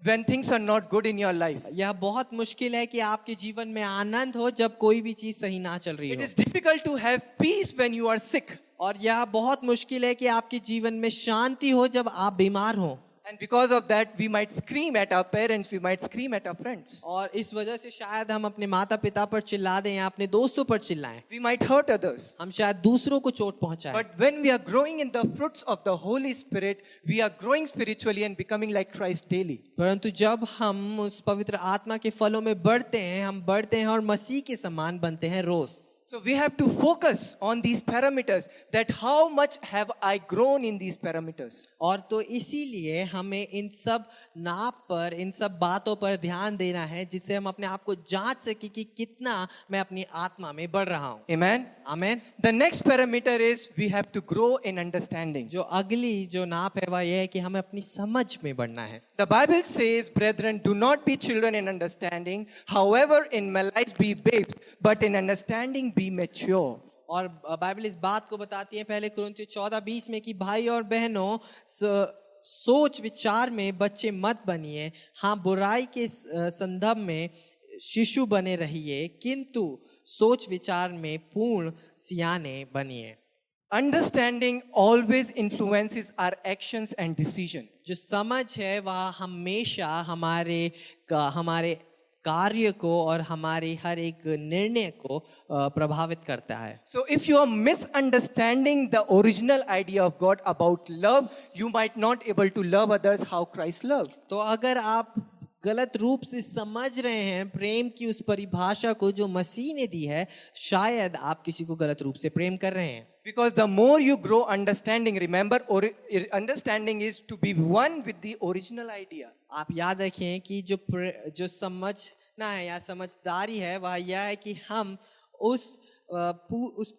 when things are not good in your life. यह बहुत मुश्किल है कि आपके जीवन में आनंद हो जब कोई भी चीज सही ना चल रही It हो। is difficult to have peace when you are sick. और यह बहुत मुश्किल है कि आपके जीवन में शांति हो जब आप बीमार हो। And because of that, we might scream at our parents, we might scream at our friends. और इस वजह से शायद हम अपने माता पिता पर चिल्ला दें या अपने दोस्तों पर चिल्लाएं. We might hurt others. हम शायद दूसरों को चोट पहुंचाएं. But when we are growing in the fruits of the Holy Spirit, we are growing spiritually and becoming like Christ daily. परंतु जब हम उस पवित्र आत्मा के फलों में बढ़ते हैं, हम बढ़ते हैं और मसीह के समान बनते हैं रोज. So we have to focus on these parameters, that how much have I grown in these parameters. और तो इसीलिए हमें इन सब नाप पर, इन सब बातों पर ध्यान देना है, जिससे हम अपने आप को जांच सके कि कितना मैं अपनी आत्मा में बढ़ रहा हूँ. Amen. Amen. The next parameter is we have to grow in understanding. जो अगली जो नाप है वह यह है कि हमें अपनी समझ में बढ़ना है. The Bible says, brethren, do not be children in understanding, however in malice be babes, but in understanding be mature. और बाइबल इस बात को बताती है पहले कुरिन्थियों 14:20 में कि भाई और बहनों सोच विचार में बच्चे मत बनिए, हाँ बुराई के संदर्भ में शिशु बने रहिए, किंतु सोच विचार में पूर्ण सियाने बनिए. Understanding always influences our actions and decision. जो समझ है वह हमेशा हमारे कार्य को और हमारे हर एक निर्णय को प्रभावित करता है. So if you are misunderstanding the original idea of God about love, you might not able to love others how Christ loved. तो अगर आप गलत रूप से समझ रहे हैं प्रेम की उस परिभाषा को जो मसीह ने दी है, शायद आप किसी को गलत रूप से प्रेम कर रहे हैं. Because the more you grow understanding, remember, understanding is to be one with the original idea. आप याद रखें कि जो समझना है या समझदारी है वह यह है कि हम उस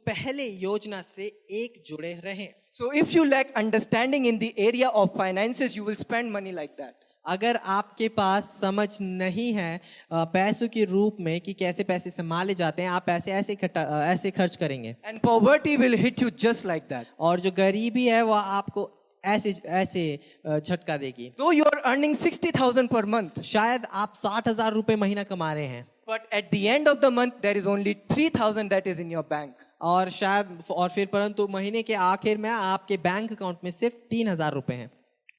पहले योजना से एक जुड़े रहें. So if you lack understanding in the area of finances, you will spend money like that. अगर आपके पास समझ नहीं है पैसों के रूप में कि कैसे पैसे संभाले जाते हैं, आप पैसे ऐसे खर्च करेंगे. And poverty will hit you just like that. और जो गरीबी है वह आपको ऐसे झटका देगी. Though you are earning 60,000 per month, शायद आप 60,000 रुपए महीना कमा रहे हैं, but at the end of the month there is only 3,000 that is in your bank. और फिर परंतु महीने के आखिर में आपके बैंक अकाउंट में सिर्फ 3,000 रुपए हैं.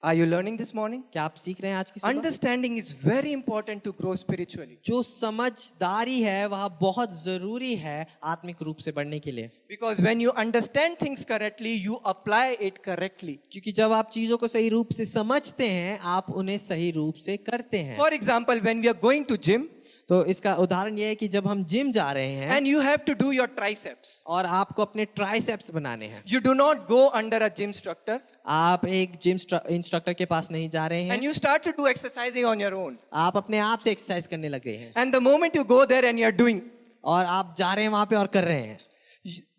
Are you learning this morning? क्या आप सीख रहे हैं आज की सुबह? Understanding is very important to grow spiritually. जो समझदारी है वह बहुत जरूरी है आत्मिक रूप से बढ़ने के लिए. Because when you understand things correctly, you apply it correctly. क्योंकि जब आप चीजों को सही रूप से समझते हैं, आप उन्हें सही रूप से करते हैं. For example, when we are going to gym, तो इसका उदाहरण यह है कि जब हम जिम जा रहे हैं and you have to do your triceps, और आपको अपने ट्राइसेप्स बनाने हैं, you do not go under a gym instructor, आप एक जिम इंस्ट्रक्टर के पास नहीं जा रहे हैं, and you start to do exercising on your own. आप अपने आप से एक्सरसाइज करने लगे हैं. And the moment you go there and you are doing, और आप जा रहे हैं वहां पे और कर रहे हैं,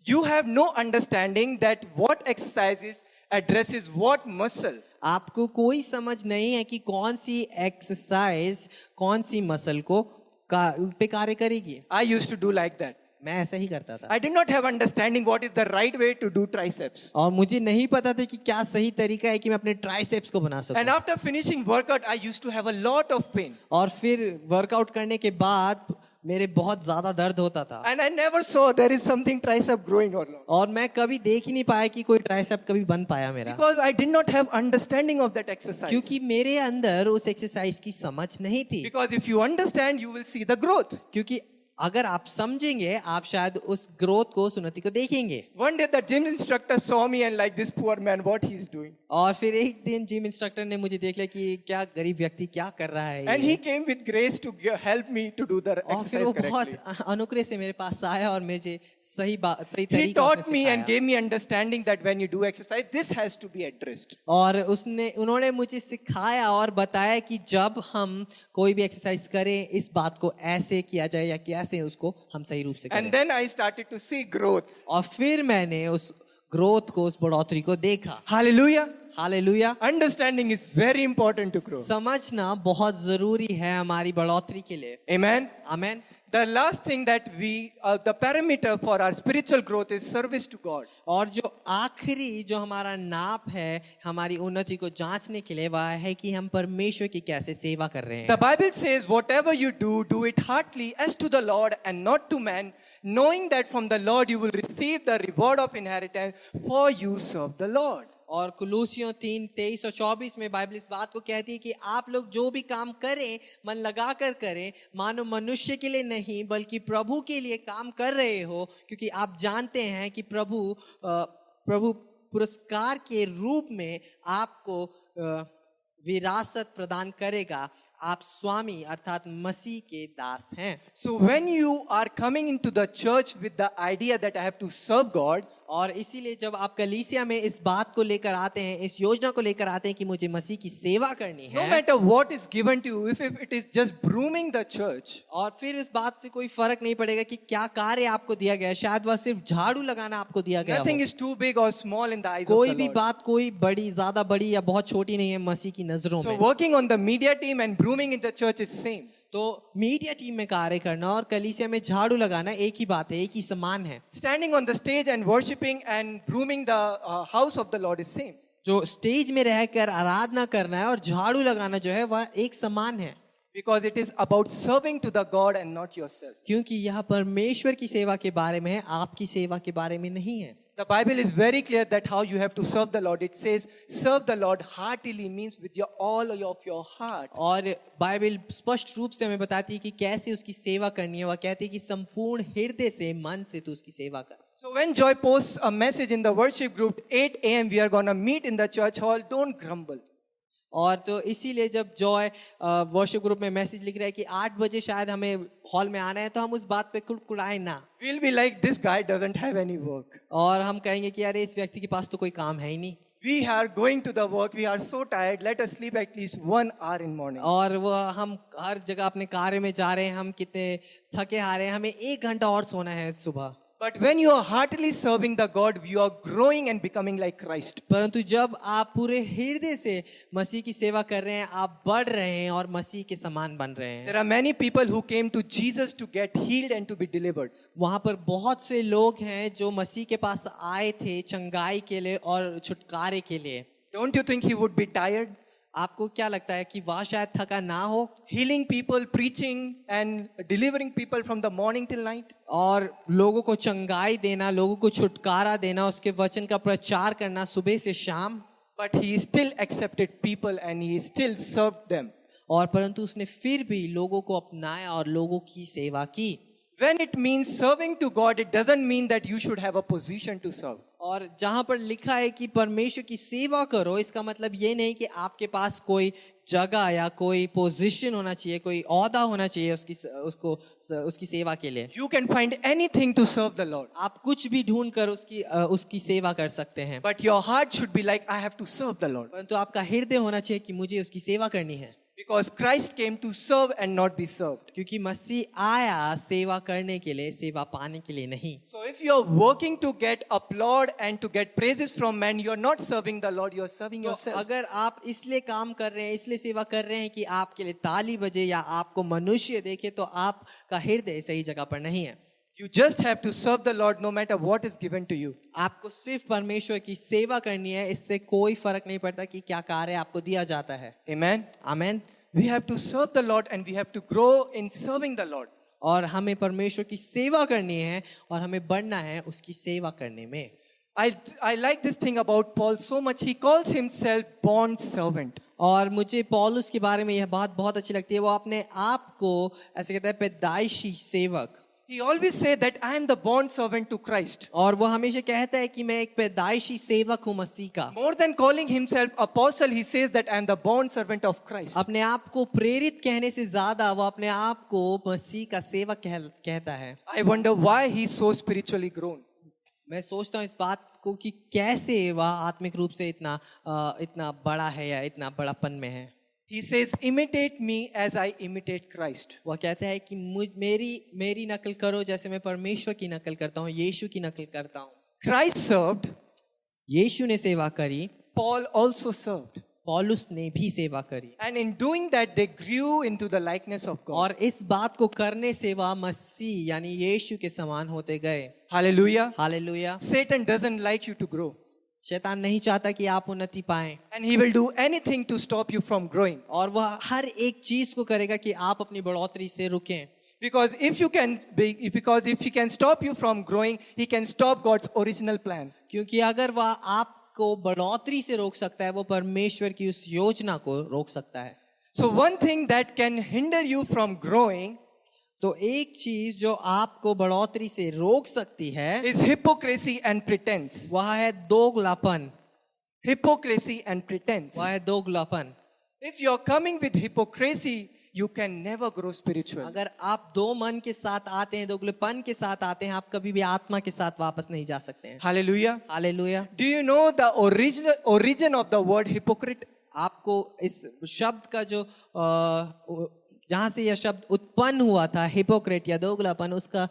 you have no understanding that what exercises addresses what muscle. आपको कोई समझ नहीं है कि कौन सी एक्सरसाइज कौन सी मसल को पे कार्य करेगी. I used to do like that. मैं ऐसा ही करता था. I did not have understanding what is the right way to do triceps. और मुझे नहीं पता था कि क्या सही तरीका है कि मैं अपने ट्राइसेप्स को बना सकूं. And after finishing workout, I used to have a lot of pain. और फिर वर्कआउट करने के बाद मेरे बहुत ज्यादा दर्द होता था. And I never saw there is something tricep growing or not. और मैं कभी देख ही नहीं पाया कि कोई ट्राइसेप कभी बन पाया मेरा. Because I did not have understanding of that exercise. क्योंकि मेरे अंदर उस एक्सरसाइज की समझ नहीं थी. Because if you understand, you will see the growth. क्योंकि अगर आप समझेंगे आप शायद उस ग्रोथ को, उन्नति को देखेंगे. One day the gym instructor saw me and like, this poor man, what he is doing. और फिर एक दिन जिम इंस्ट्रक्टर ने मुझे देख लिया कि क्या गरीब व्यक्ति क्या कर रहा है. And he came with grace to help me to do the और फिर वो exercise बहुत correctly. अनुग्रह से मेरे पास आया और मुझे सही He तरीका taught से me and सिखाया. gave me understanding that when you do exercise, this has to be addressed. और उन्होंने मुझे सिखाया और बताया कि जब हम कोई भी एक्सरसाइज करें इस बात को ऐसे किया जाए या कैसे उसको हम सही रूप से करें. And then I started to see growth. और फिर मैंने उस ग्रोथ को, उस बढ़ोतरी को देखा. Hallelujah. Hallelujah. Understanding is very important to grow. समझना बहुत जरूरी है हमारी बढ़ोतरी के लिए. Amen. Amen. The last thing that the parameter for our spiritual growth is service to God. और जो आखिरी जो हमारा नाप है हमारी उन्नति को जांचने के लिए वह है कि हम परमेश्वर की कैसे सेवा कर रहे हैं. The Bible says, whatever you do, do it heartily as to the Lord and not to man, knowing that from the Lord you will receive the reward of inheritance, for you serve the Lord. और कुलूसियों 3:23 और 24 में Bible इस बात को कहती है कि आप लोग जो भी काम करें मन लगा कर करें, मानो मनुष्य के लिए नहीं बल्कि प्रभु के लिए काम कर रहे हो, क्योंकि आप जानते हैं कि प्रभु पुरस्कार के रूप में आपको विरासत प्रदान करेगा। आप स्वामी अर्थात मसीह के दास हैं। So when you are coming into the church with the idea that I have to serve God, और इसीलिए जब आप कलीसिया में इस बात को लेकर आते हैं, इस योजना को लेकर आते हैं कि मुझे मसीह की सेवा करनी no है, matter what is given to you, if it is just brooming the church, और फिर इस बात से कोई फर्क नहीं पड़ेगा कि क्या कार्य आपको दिया गया है, शायद वह सिर्फ झाड़ू लगाना आपको दिया गया nothing हो। is too big or small in the eyes of कोई the भी Lord. बात कोई बड़ी, ज्यादा बड़ी या बहुत छोटी नहीं है मसीह की नजरों So में। working on the media team and brooming in the church is same. तो मीडिया टीम में कार्य करना और कलीसिया में झाड़ू लगाना एक ही बात है, एक ही समान है। Standing on the stage and worshiping and brooming the house of the Lord is same. जो स्टेज में रहकर आराधना करना है और झाड़ू लगाना जो है वह एक समान है, Because it is about serving to the God and not yourself. क्योंकि यह परमेश्वर की सेवा के बारे में है, आपकी सेवा के बारे में नहीं है। The Bible is very clear that how you have to serve the Lord. It says, serve the Lord heartily means with all of your heart. और बाइबल स्पष्ट रूप से हमें बताती है कि कैसे उसकी सेवा करनी है। वह कहती है कि संपूर्ण हृदय से, मन से तू उसकी सेवा कर। So when Joy posts a message in the worship group, 8 a.m. we are going to meet in the church hall, don't grumble. और तो इसीलिए जब जॉय वर्शिप ग्रुप में मैसेज लिख रहा है कि 8 बजे शायद हमें हॉल में आना है, तो हम उस बात पे कुड़कुड़ाए ना। We'll be like, this guy doesn't have any work. और हम कहेंगे कि अरे इस व्यक्ति के पास तो कोई काम है ही नहीं। We are going to the work. We are so tired. Let us sleep at least 1 hour in morning. और वह हम हर जगह अपने कार्य में जा रहे हैं, हम कितने थके हारे हैं, हमें 1 घंटा और सोना है सुबह। But when you are heartily serving the God, you are growing and becoming like Christ. परंतु जब आप पूरे हृदय से मसीह की सेवा कर रहे हैं, आप बढ़ रहे हैं और मसीह के समान बन रहे हैं। There are many people who came to Jesus to get healed and to be delivered. वहां पर बहुत से लोग हैं जो मसीह के पास आए थे चंगाई के लिए और छुटकारे के लिए। Don't you think he would be tired? आपको क्या लगता है कि वह शायद थका ना हो? Healing people, preaching and delivering people from the morning till night. और लोगों को चंगाई देना, लोगों को छुटकारा देना, उसके वचन का प्रचार करना सुबह से शाम। But he still accepted people and he still served them. और परंतु उसने फिर भी लोगों को अपनाया और लोगों की सेवा की। When it means serving to God, it doesn't mean that you should have a position to serve. और जहां पर लिखा है कि परमेश्वर की सेवा करो, इसका मतलब ये नहीं कि आपके पास कोई जगह या कोई पोजीशन होना चाहिए, कोई औहदा होना चाहिए उसकी सेवा के लिए। You can find anything to serve the Lord. आप कुछ भी ढूंढ कर उसकी सेवा कर सकते हैं, But your heart should be like, I have to serve the Lord. परंतु आपका हृदय होना चाहिए कि मुझे उसकी सेवा करनी है। Because Christ came to serve and not be served. क्योंकि मसीह आया सेवा करने के लिए, सेवा पाने के लिए नहीं। So if you are working to get applaud and to get praises from men, you are not serving the Lord, you are serving तो yourself. अगर आप इसलिए काम कर रहे हैं, इसलिए सेवा कर रहे हैं कि आपके लिए ताली बजे या आपको मनुष्य देखे, तो आपका हृदय सही जगह पर नहीं है। You just have to serve the Lord no matter what is given to you. आपको सिर्फ परमेश्वर की सेवा करनी है, इससे कोई फर्क नहीं पड़ता कि क्या कार्य आपको दिया जाता है। Amen. Amen. We have to serve the Lord and we have to grow in serving the Lord. और हमें परमेश्वर की सेवा करनी है और हमें बढ़ना है उसकी सेवा करने में। I like this thing about Paul so much. He calls himself bond servant. और मुझे पौलुस के बारे में यह बात बहुत अच्छी लगती है। वो अपने आप को ऐसे कहता है पैदाइशी सेवक। He always say that I am the bond servant to Christ. और वो हमेशा कहता है कि मैं एक पैदाइशी सेवक हूँ मसीह का। More than calling himself apostle, he says that I am the bond servant of Christ. अपने आप को प्रेरित कहने से ज्यादा वो अपने आप को मसीह का सेवक कहता है। I wonder why he is so spiritually grown. मैं सोचता हूँ इस बात को कि कैसे वह आत्मिक रूप से इतना बड़ा है या इतना बड़ापन में है। He says, imitate me as I imitate Christ. वह कहता है कि मेरी नकल करो जैसे मैं परमेश्वर की नकल करता हूँ, यीशु की नकल करता हूँ। Christ served. यीशु ने सेवा करी, Paul also served. पौलुस ने भी सेवा करी। And in doing that, they grew into the likeness of God. और इस बात को करने से वह मसीह यानी यीशु के समान होते गए। Hallelujah. Hallelujah. Satan doesn't like you to grow. शैतान नहीं चाहता कि आप उन्नति पाएं। And he will do anything to stop you from growing. और वह हर एक चीज को करेगा कि आप अपनी बढ़ोतरी से रुकें। Because if he can stop you from growing, he can stop God's original plan. क्योंकि अगर वह आपको बढ़ोतरी से रोक सकता है, वो परमेश्वर की उस योजना को रोक सकता है। So one thing that can hinder you from growing तो एक चीज जो आपको बढ़ोतरी से रोक सकती है is hypocrisy and pretense. वह है दोगलापन। Hypocrisy and pretense. वह है दोगलापन। If you're coming with hypocrisy, you can never grow spiritually. अगर आप दो मन के साथ आते हैं, दोगलेपन के साथ आते हैं, आप कभी भी आत्मा के साथ वापस नहीं जा सकते हैं। Hallelujah. Hallelujah. Do you know the origin of the word hypocrite? आपको इस शब्द का जो जहां से यह शब्द उत्पन्न हुआ था, हिपोक्रेट या दोगलापन, उसका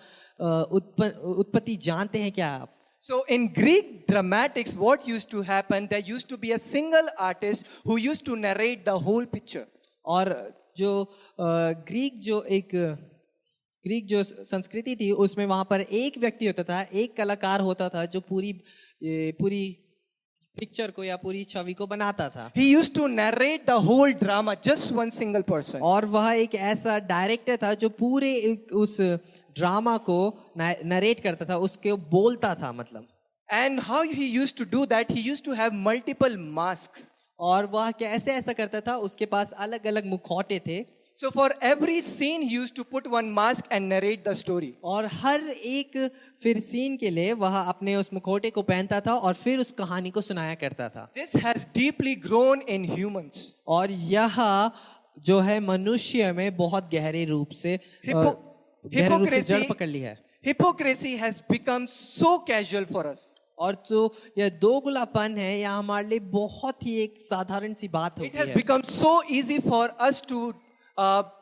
उत्पत्ति जानते हैं क्या आप? So in Greek dramatics, what used to happen, there used to be a single artist who used to narrate the whole picture. और जो ग्रीक जो संस्कृति थी, उसमें वहां पर एक व्यक्ति होता था, एक कलाकार होता था जो पूरी पिक्चर को या पूरी छवि को बनाता था। He used to narrate the whole drama, just one single person. और वह एक ऐसा डायरेक्टर था जो पूरे उस ड्रामा को नरेट करता था, उसके बोलता था मतलब। And how he used to do that, he used to have multiple masks. और वह कैसे ऐसा करता था, उसके पास अलग अलग मुखौटे थे। So for every scene, he used to put one mask and narrate the story. और हर एक फिर सीन के लिए वह अपने उस मुखौटे को पहनता था और फिर उस कहानी को सुनाया करता था। This has deeply grown in humans. और यह जो है मनुष्य में बहुत गहरे रूप से जड़ पकड़ ली है। Hypocrisy has become so casual for us. और जो यह दोगलापन है, यह हमारे लिए बहुत ही एक साधारण सी बात हो It गई has है। become so easy for us to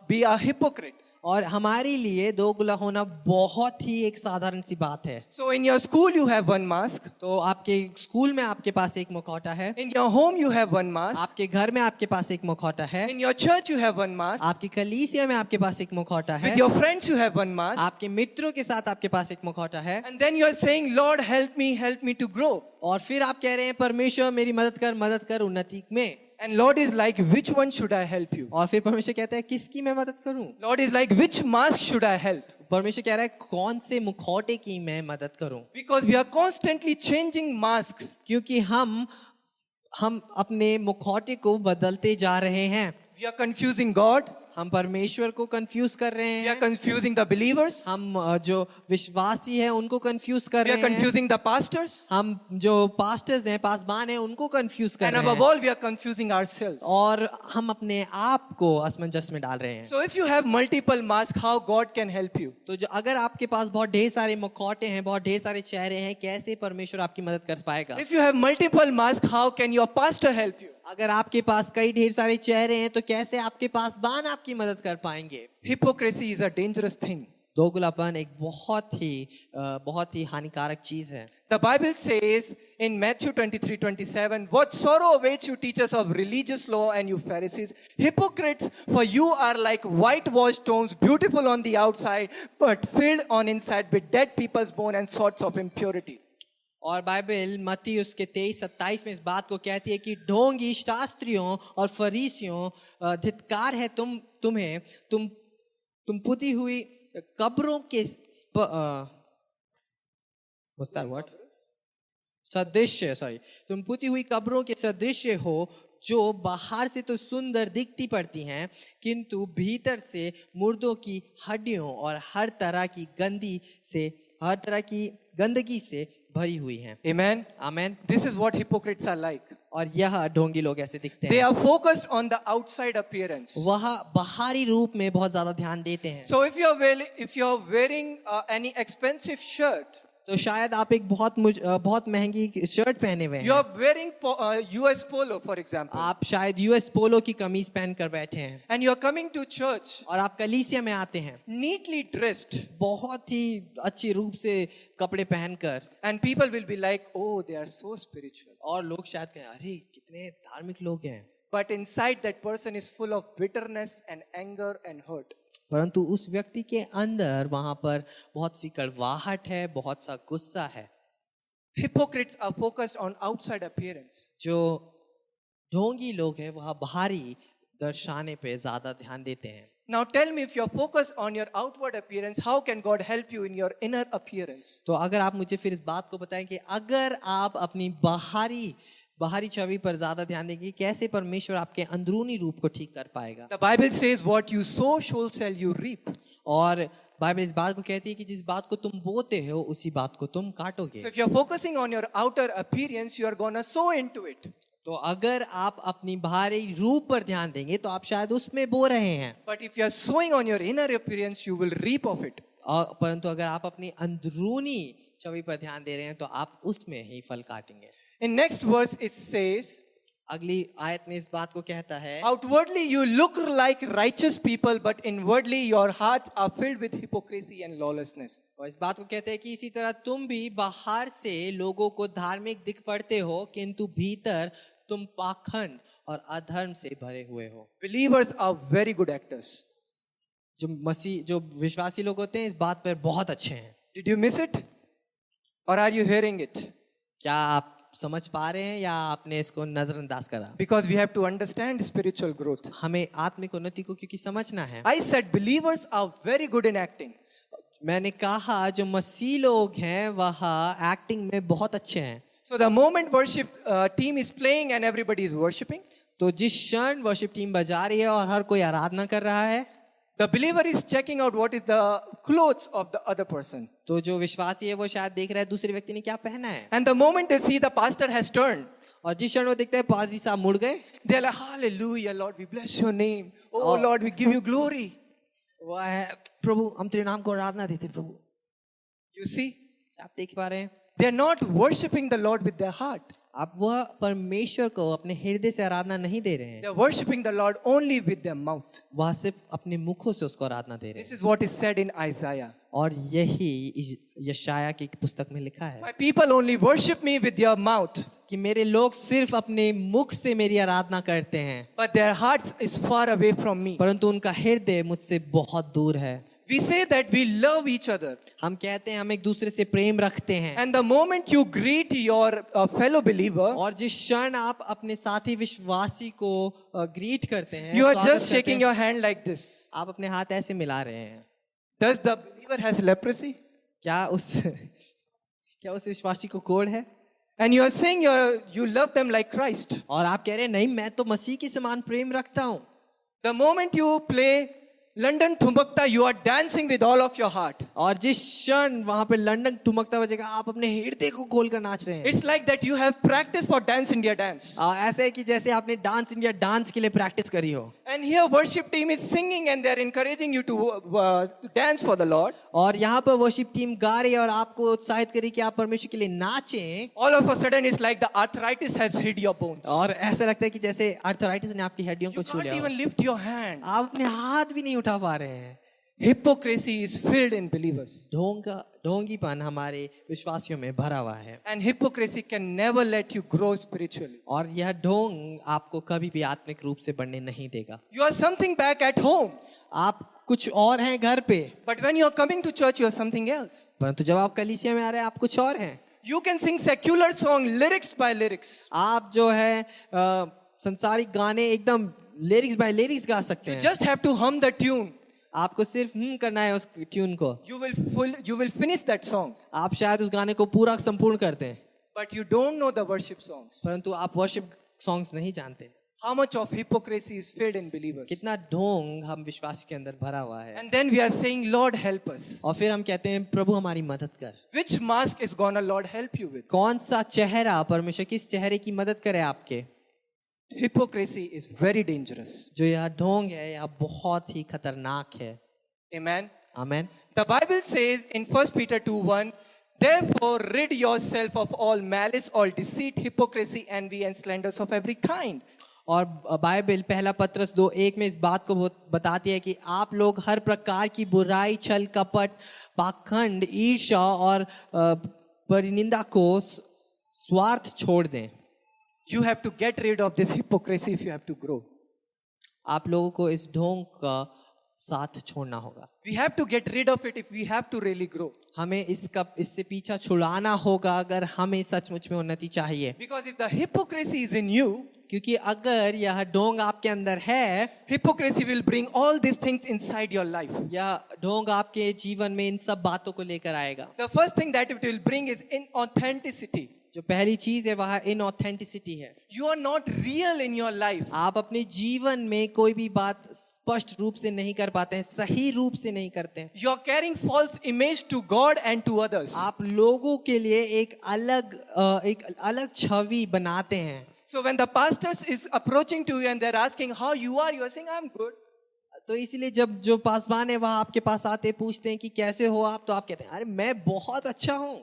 be a hypocrite. और हमारे लिए दोगला होना बहुत ही एक साधारण सी बात है। So in your school you have one mask. तो आपके स्कूल में आपके पास एक मुखौटा है, In your home you have one mask. आपके घर में आपके पास एक मुखौटा है, In your church you have one mask. आपकी कलीसिया में आपके पास एक मुखौटा है, With your friends you have one mask. आपके मित्रों के साथ आपके पास एक मुखौटा है। And then you are saying, Lord, help me to grow. और फिर आप कह रहे हैं, परमेश्वर मेरी मदद कर उन्नति में। And Lord is like, which one should I help you? और फिर परमेश्वर कहता है, किसकी मैं मदद करूं? Lord is like, which mask should I help? परमेश्वर कह रहा है, कौन से मुखौटे की मैं मदद करूं? Because we are constantly changing masks. क्योंकि हम अपने मुखौटे को बदलते जा रहे हैं। We are confusing God. हम परमेश्वर को कंफ्यूज कर रहे We are हैं। confusing the believers. हम जो विश्वासी हैं उनको कंफ्यूज कर We are रहे हैं। confusing the pastors. हम जो पास्टर्स हैं, पासबान हैं, उनको कंफ्यूज कर And रहे above हैं। all, we are confusing ourselves. और हम अपने आप को असमंजस में डाल रहे हैं। So if you have multiple masks, how God can help you? तो जो अगर आपके पास बहुत ढेर सारे मुखौटे हैं, बहुत ढेर सारे चेहरे हैं, कैसे परमेश्वर आपकी मदद कर पाएगा? If you have multiple masks, how can your pastor help you? अगर आपके पास कई ढेर सारे चेहरे हैं, तो कैसे आपके पासबान आपकी मदद कर पाएंगे? Hypocrisy is a dangerous thing. दोगलापन एक बहुत ही हानिकारक चीज है। The Bible says in Matthew 23:27, what sorrow awaits you teachers of religious law and you Pharisees, hypocrites, for you are like whitewashed tombs, beautiful on the outside, but filled on inside with dead people's bone and sorts of impurity. और Bible मत्ती उसके 23-27 में इस बात को कहती है कि ढोंगी शास्त्रियों और फरीसियों, धिक्कार है तुम पुती हुई कब्रों के तुम पुती हुई कब्रों के सदृश्य हो, जो बाहर से तो सुंदर दिखती पड़ती हैं, किंतु भीतर से मुर्दों की हड्डियों और हर तरह की गंदगी से भरी हुई हैं। Amen. Amen. This is what hypocrites are like. और यह ढोंगी लोग ऐसे दिखते They हैं। are focused on the outside appearance. वह बाहरी रूप में बहुत ज्यादा ध्यान देते हैं। So if you're wearing any expensive shirt, तो शायद आप एक बहुत महंगी शर्ट पहने हुए you हैं, are wearing US Polo, for example, आप शायद यूएस पोलो की कमीज पहन कर बैठे हैं and you are coming to church और आप कलीसिया में आते हैं neatly dressed, बहुत ही अच्छी रूप से कपड़े पहनकर, and people will be like, oh, they are so spiritual. और लोग शायद कहें, अरे कितने धार्मिक लोग हैं। But inside that person is full of bitterness and anger and hurt. परंतु उस व्यक्ति के अंदर वहां पर बहुत सी कड़वाहट है, बहुत सा गुस्सा है। Hypocrites are focused on outside appearance. जो ढोंगी लोग हैं वह बाहरी दर्शाने पे ज्यादा ध्यान देते हैं। Now tell me, if you're focused on your outward appearance, how can God help you in your inner appearance? तो अगर आप मुझे फिर इस बात को बताएं कि अगर आप अपनी बाहरी छवि पर ज्यादा ध्यान देंगे, कैसे परमेश्वर आपके अंदरूनी रूप को ठीक कर पाएगा। The Bible says, what you sow shall you reap. और बाइबल इस बात को कहती है कि जिस बात को तुम बोते हो उसी बात को तुम काटोगे। So if you're focusing on your outer appearance, you are gonna sow into it. तो अगर आप अपनी बाहरी रूप पर ध्यान देंगे तो आप शायद उसमें बो रहे हैं, But if you are sowing on your inner appearance, you will reap of it. और परंतु अगर आप अपनी अंदरूनी छवि पर ध्यान दे रहे हैं तो आप उसमें ही फल काटेंगे। In next verse it says, अगली आयत में इस बात को कहता है, outwardly you look like righteous people, but inwardly your hearts are filled with hypocrisy and lawlessness. और इस बात को कहते हैं कि इसी तरह तुम भी बाहर से लोगों को धार्मिक दिख पड़ते हो, किंतु भीतर तुम पाखंड और अधर्म से भरे हुए हो। Believers are very good actors. जो विश्वासी लोग होते हैं इस बात पर बहुत अच्छे हैं। Did you miss it? Or are you hearing it? क्या आप समझ पा रहे हैं या आपने इसको नजरअंदाज करा? Because we have to understand spiritual growth. हमें आत्मिक उन्नति को क्योंकि समझना है। I said believers are very good in acting. मैंने कहा जो मसीह लोग हैं वह एक्टिंग में बहुत अच्छे हैं। So the moment worship team is playing and everybody is worshiping, तो जिस क्षण वर्शिप टीम बजा रही है और हर कोई आराधना कर रहा है, the believer is checking out what is the clothes of the other person. तो जो विश्वासी है वो शायद देख रहा है दूसरे व्यक्ति ने क्या पहना है। And the moment they see the pastor has turned, और जिस क्षण वो देखते हैं पादरी साहब मुड़ गए, they're like, hallelujah, Lord, we bless your name. Oh, Lord, we give you glory. वो है प्रभु हम तेरे नाम को आराधना देते प्रभु। You see, आप देख पा रहे हैं, they're not worshiping the Lord with their heart. आप वह परमेश्वर को अपने हृदय से आराधना नहीं दे रहे हैं, They're worshiping the Lord only with their mouth. वह सिर्फ अपने मुखों से उसको आराधना दे रहे This हैं। is what is said in Isaiah. और यही यशाया की पुस्तक में लिखा है My people only worship me with their mouth, कि मेरे लोग सिर्फ अपने मुख से मेरी आराधना करते हैं, but their hearts is far away from me. परंतु उनका हृदय मुझसे बहुत दूर है। We say that we love each other. हम कहते हैं हम एक दूसरे से प्रेम रखते हैं, And the moment you greet your fellow believer, और जिस क्षण आप अपने साथी विश्वासी को ग्रीट करते हैं, you are स्वागत just करते shaking हैं, your hand like this. आप अपने हाथ ऐसे मिला रहे हैं। Does the believer has leprosy? क्या उस विश्वासी को कोढ़ है? And you are saying you love them like Christ. और आप कह रहे हैं नहीं, मैं तो मसीह के समान प्रेम रखता हूँ। The moment you play London Thumbakta, you are dancing with all of your heart. और जिस क्षण वहां पे लंदन ठुमकता बजेगा, आप अपने हृदय को खोल कर नाच रहे हैं। It's like that you have practiced for Dance India Dance. ऐसा है कि जैसे आपने डांस इंडिया डांस के लिए प्रैक्टिस करी हो। And here worship team is singing and they're encouraging you to dance for the Lord. और यहाँ पर वर्शिप टीम गा रही है और आपको उत्साहित करी कि आप परमेश्वर के लिए नाचें। All of a sudden it's like the arthritis has hit your bones. और ऐसा लगता है कि जैसे अर्थराइटिस ने आपकी हड्डियों You को छू can't लिया हो। even lift your hand. आप अपने हाथ भी नहीं उठा पा रहे हैं। Hypocrisy is filled in believers. ढोंगीपन हमारे विश्वासियों में भरा हुआ है, And hypocrisy can never let you grow spiritually. और यह ढोंग आपको कभी भी आत्मिक रूप से बढ़ने नहीं देगा। You are something back at home. आप कुछ और हैं घर पे, But when you are coming to church, you are something else. परंतु जब आप कलीसिया में आ रहे हैं आप कुछ और हैं। You can sing secular song lyrics by lyrics. आप जो है संसारिक गाने एकदम लिरिक्स बाय लिरिक्स गा सकते You हैं। just have to hum the tune. आपको सिर्फ करना है उस ट्यून को। You will finish that song. आप शायद उस गाने को पूरा संपूर्ण करते हैं, But you don't know the worship songs. परंतु आप वर्शिप सॉन्ग्स नहीं जानते। How much of hypocrisy is filled in believers. कितना ढोंग हम विश्वास के अंदर भरा हुआ है। And then we are saying, Lord, help us. और फिर हम कहते हैं प्रभु हमारी मदद कर। Which mask is gonna Lord help you with? कौन सा चेहरा परमेश्वर किस चेहरे की मदद करे आपके? Hypocrisy is very dangerous. जो यह ढोंग है यह बहुत ही खतरनाक है। Amen. Amen. The Bible says in 1 Peter 2:1, therefore rid yourself of all malice, all deceit, hypocrisy, envy, and slanders of every kind. और बाइबल पहला पत्रस 2:1 में इस बात को बताती है कि आप लोग हर प्रकार की बुराई, छल कपट, पाखंड, ईर्ष्या और परिनिंदा को स्वार्थ छोड़ दें। You have to get rid of this hypocrisy if you have to grow. आप लोगों को इस ढोंग का साथ छोड़ना होगा। We have to get rid of it if we have to really grow. हमें इससे पीछा छुड़ाना होगा अगर हमें सचमुच में उन्नति चाहिए। Because if the hypocrisy is in you, क्योंकि अगर यह ढोंग आपके अंदर है, hypocrisy will bring all these things inside your life. यह ढोंग आपके जीवन में इन सब बातों को लेकर आएगा। The first thing that it will bring is inauthenticity. जो पहली चीज है वह इनऑथेंटिसिटी है। You are not real in your life. आप अपने जीवन में कोई भी बात स्पष्ट रूप से नहीं कर पाते हैं, सही रूप से नहीं करते हैं। You are carrying false image to God and to others. आप लोगों के लिए एक अलग छवि बनाते हैं। So when the pastors is approaching to you and they're asking how you are saying I'm good. तो इसीलिए जब जो पासवान है वह आपके पास आते पूछते हैं कि कैसे हो आप, तो आप कहते हैं अरे मैं बहुत अच्छा हूँ।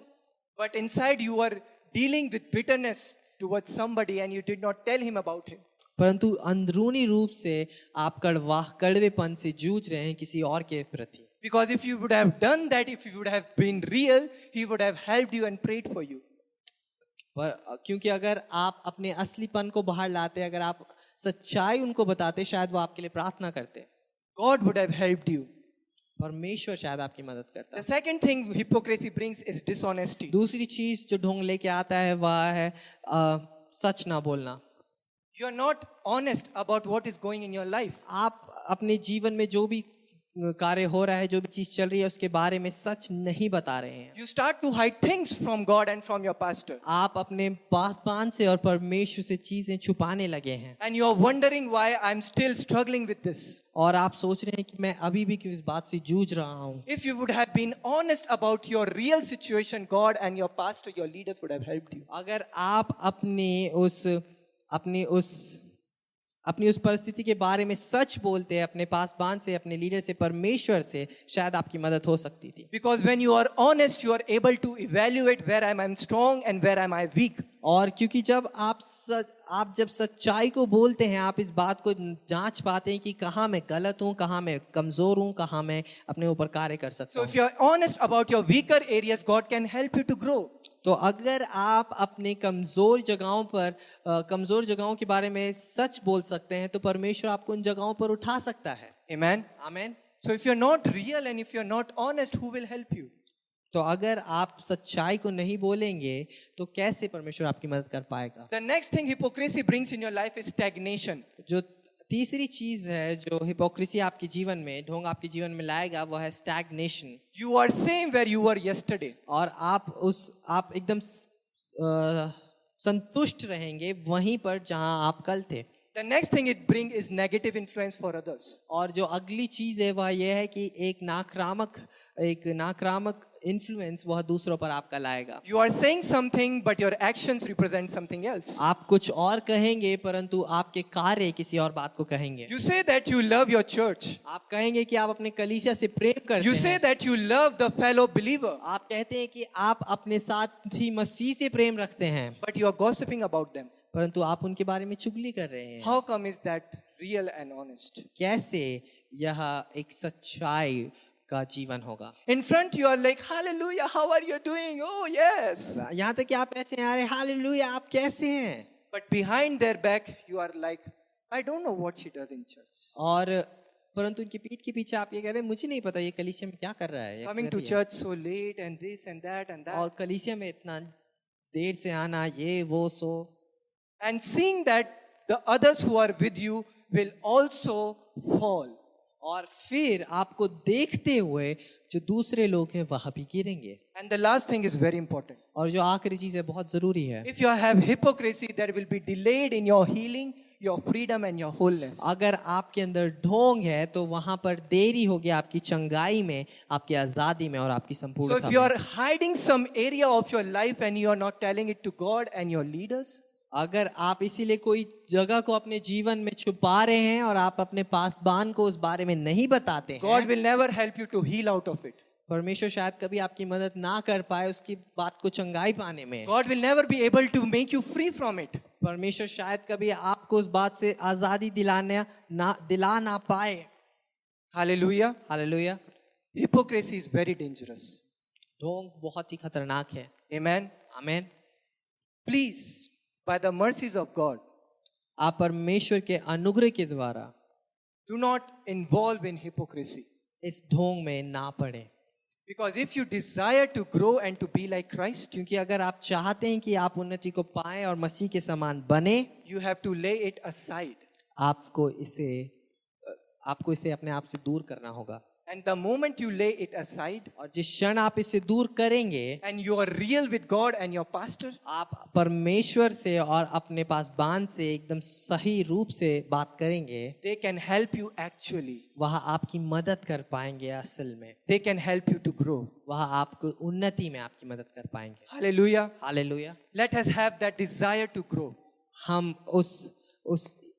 But inside you are dealing with bitterness towards somebody and you did not tell him about him. परंतु अंदरूनी रूप से आप कड़वेपन से जूझ रहे हैं किसी और के प्रति। Because if you would have done that, if you would have been real, he would have helped you and prayed for you. पर क्योंकि अगर आप अपने असलीपन को बाहर लाते, अगर आप सच्चाई उनको बताते, शायद वो आपके लिए प्रार्थना करते। God would have helped you. परमेश्वर शायद आपकी मदद करता। The second thing hypocrisy brings is dishonesty. दूसरी चीज जो ढोंग लेके आता है वह है सच ना बोलना। You are not honest about what is going in your life. आप अपने जीवन में जो भी कार्य हो रहा है, जो भी चीज चल रही है, उसके बारे में सच नहीं बता रहे हैं। You start to hide things from God and from your pastor. आप अपने पासवान से और परमेश्वर से चीजें छुपाने लगे हैं। And you are wondering why I'm still struggling with this. और आप सोच रहे हैं कि मैं अभी भी क्यों इस बात से जूझ रहा हूँ। If you would have been honest about your real situation, God and your pastor, your leaders would have helped you. अगर आप अपनी उस परिस्थिति के बारे में सच बोलते हैं अपने पासवान से, अपने लीडर से, परमेश्वर से, शायद आपकी मदद हो सकती थी। Because when you are honest, you are able to evaluate where I am strong and where am I weak. और क्योंकि जब आप जब सच्चाई को बोलते हैं, आप इस बात को जांच पाते हैं कि कहाँ मैं गलत हूँ, कहाँ मैं कमजोर हूँ, कहाँ मैं अपने ऊपर कार्य कर सकता So हूँ। if you are honest about your weaker areas, God can help you to grow. तो अगर आप अपने कमजोर जगहों के बारे में सच बोल सकते हैं, तो परमेश्वर आपको उन जगहों पर उठा सकता है। Amen. आमीन। So if you're not real and if you're not honest, who will help you? तो अगर आप सच्चाई को नहीं बोलेंगे तो कैसे परमेश्वर आपकी मदद कर पाएगा। The next thing hypocrisy brings in your life is stagnation. जो तीसरी चीज है जो हिपोक्रेसी आपके जीवन में, ढोंग आपके जीवन में लाएगा, वो है stagnation. You are same where you were yesterday. और आप एकदम संतुष्ट रहेंगे वहीं पर जहां आप कल थे। The next thing it brings is negative influence for others. और जो अगली चीज है वह यह है कि एक नाक्रामक इन्फ्लुएंस वह दूसरों पर आपका लाएगा। You are saying something but your actions represent something else. आप कुछ और कहेंगे परंतु आपके कार्य किसी और बात को कहेंगे। You say that you love your church. आप कहेंगे कि आप अपने कलीसिया से प्रेम करते You हैं। say that you love the fellow believer. आप कहते हैं कि आप अपने साथी मसीह से प्रेम रखते हैं, But you are gossiping about them. परंतु आप उनके बारे में चुगली कर रहे हैं। How come is that real and honest? कैसे यह एक सच्चाई का जीवन होगा। In front you are like, hallelujah, how are you doing? Oh yes. यहाँ तक कि आप ऐसे हैं, अरे हालेलुया आप कैसे हैं। But behind their back you are like, I don't know what she does in church. और परंतु उनकी पीठ के पीछे आप ये कह रहे हैं मुझे नहीं पता ये कलीसिया में क्या कर रहा है, ये Coming कर to रही है। church so late and this and that and that. और कलीसिया में इतना देर से आना, ये वो सो। And seeing that the others who are with you will also fall. और फिर आपको देखते हुए जो दूसरे लोग हैं वह भी गिरेंगे। And the last thing is very important. और जो आखिरी चीज है बहुत जरूरी है। If you have hypocrisy, there will be delayed in your healing, your freedom and your wholeness. अगर आपके अंदर ढोंग है तो वहां पर देरी होगी आपकी चंगाई में, आपकी आजादी में और आपकी So संपूर्णता if you में। are hiding some area of your life and you are not telling it to God and your leaders, अगर आप इसीलिए कोई जगह को अपने जीवन में छुपा रहे हैं और आप अपने पासबान को उस बारे में नहीं बताते God हैं, will never help you to heal out of it. परमेश्वर शायद कभी आपकी मदद ना कर पाए उसकी बात को चंगाई पाने में। God will never be able to make you free from it. परमेश्वर शायद कभी आपको उस बात से आजादी दिला ना पाए। Hallelujah. Hallelujah. Hypocrisy is very dangerous. ढोंग बहुत ही खतरनाक है। Amen. आमीन। Please, by the mercies of God, आप परमेश्वर के अनुग्रह के द्वारा Do not involve in hypocrisy. इस ढोंग में ना पड़े, Because if you desire to grow and to be like Christ, क्योंकि अगर आप चाहते हैं कि आप उन्नति को पाएं और मसीह के समान बने, you have to lay it aside. आपको इसे अपने आप से दूर करना होगा। And the moment you lay it aside और जिस क्षण आप इसे दूर करेंगे, and you are real with God and your pastor, आप परमेश्वर से और अपने पास बांध से एकदम सही रूप से बात करेंगे, they can help you actually. वह आपकी मदद कर पाएंगे। असल में They can help you to grow. वह आपको उन्नति में आपकी मदद कर पाएंगे। Hallelujah. Hallelujah. Let us have that desire to grow. हम उस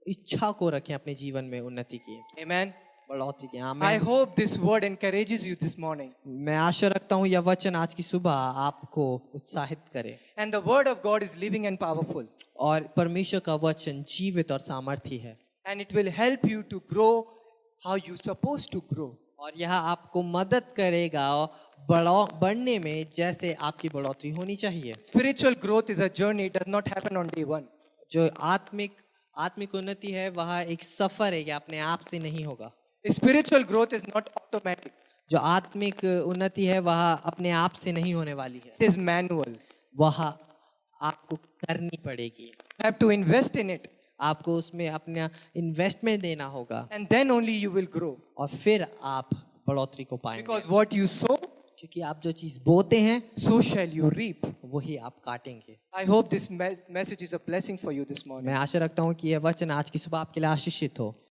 इच्छा को रखें अपने जीवन में उन्नति की, Amen. बढ़ोतरी की। I आमीन। hope this word encourages you this morning. मैं आशा रखता हूँ यह वचन आज की सुबह आपको उत्साहित करे। And the word of God is living and powerful. और परमेश्वर का वचन जीवित और सामर्थी है, And it will help you to grow how you're supposed to grow. और यह आपको मदद करेगा बढ़ने में जैसे आपकी बढ़ोतरी होनी चाहिए। Spiritual growth is a journey. It does not happen on day one. जो आत्मिक उन्नति है वह एक सफर है, यह अपने आप से नहीं होगा। Spiritual growth is not automatic. जो आत्मिक उन्नति है वह अपने आप से नहीं होने वाली है, It is manual. वह आपको करनी पड़ेगी। You have to invest in it. आपको उसमें अपना इन्वेस्टमेंट देना होगा, And then only you will grow. और फिर आप बढ़ोतरी को पाएंगे। Because what you sow, क्योंकि आप जो चीज बोते हैं so shall you reap. वही आप काटेंगे। I hope this message is a blessing for you this morning. मैं आशा रखता हूँ कि यह वचन आज की सुबह आपके लिए आशीषित हो।